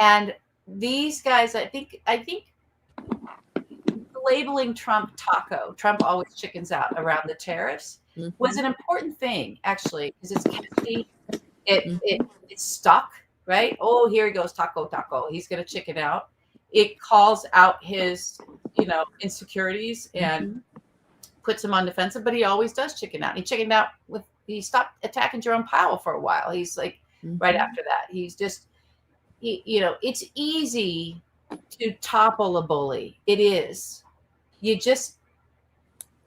And these guys, I think labeling Trump always chickens out around the tariffs, was an important thing, actually, because it's catchy. It's stuck, right? Oh, here he goes, taco. He's going to chicken out. It calls out his, insecurities and puts him on defensive, but he always does chicken out. He chickened out he stopped attacking Jerome Powell for a while. He's like, right after that, he's just, it's easy to topple a bully. It is. You just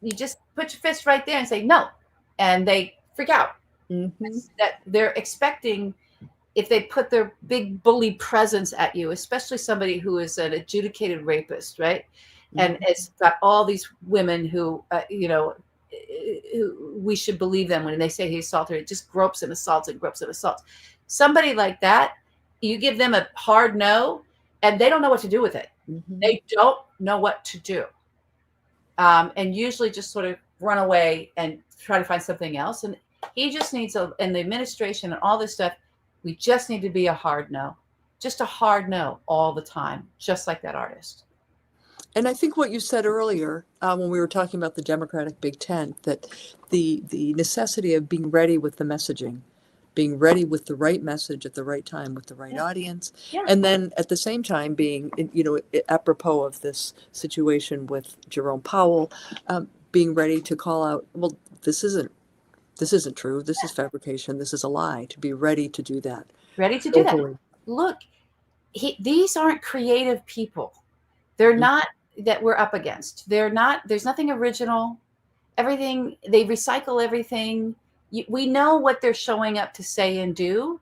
put your fist right there and say no, and they freak out. That they're expecting, if they put their big bully presence at you, especially somebody who is an adjudicated rapist, right? And it's got all these women who, who we should believe them when they say he assaulted her. It just gropes and assaults. Somebody like that, you give them a hard no, and they don't know what to do with it. They don't know what to do. And usually just sort of run away and try to find something else. And he just needs and the administration and all this stuff, we just need to be a hard no. Just a hard no all the time, just like that artist. And I think what you said earlier, when we were talking about the Democratic Big Tent, that the necessity of being ready with the messaging, being ready with the right message at the right time with the right audience, and then at the same time being, apropos of this situation with Jerome Powell, being ready to call out, well, this isn't true. This is fabrication. This is a lie. To be ready to do that. That. Look, these aren't creative people. They're not that we're up against. There's nothing original. Everything, they recycle everything. We know what they're showing up to say and do,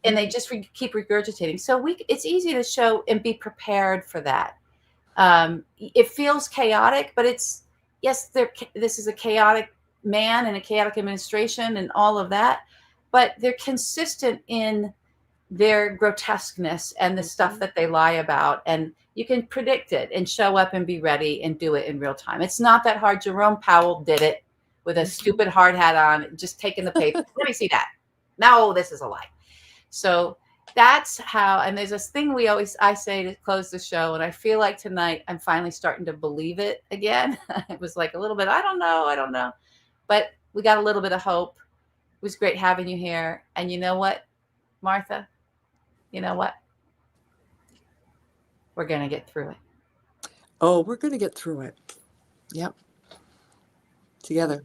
and they just keep regurgitating. So it's easy to show and be prepared for that. It feels chaotic, but this is a chaotic man and a chaotic administration and all of that, but they're consistent in their grotesqueness and the stuff that they lie about, and you can predict it and show up and be ready and do it in real time. It's not that hard. Jerome Powell did it with a stupid hard hat on, just taking the paper. Let me see that. No, this is a lie. So that's how, and there's this thing I say to close the show, and I feel like tonight I'm finally starting to believe it again. It was like a little bit, I don't know. But we got a little bit of hope. It was great having you here. And you know what, Martha? You know what? We're going to get through it. Oh, we're going to get through it. Yep. Together.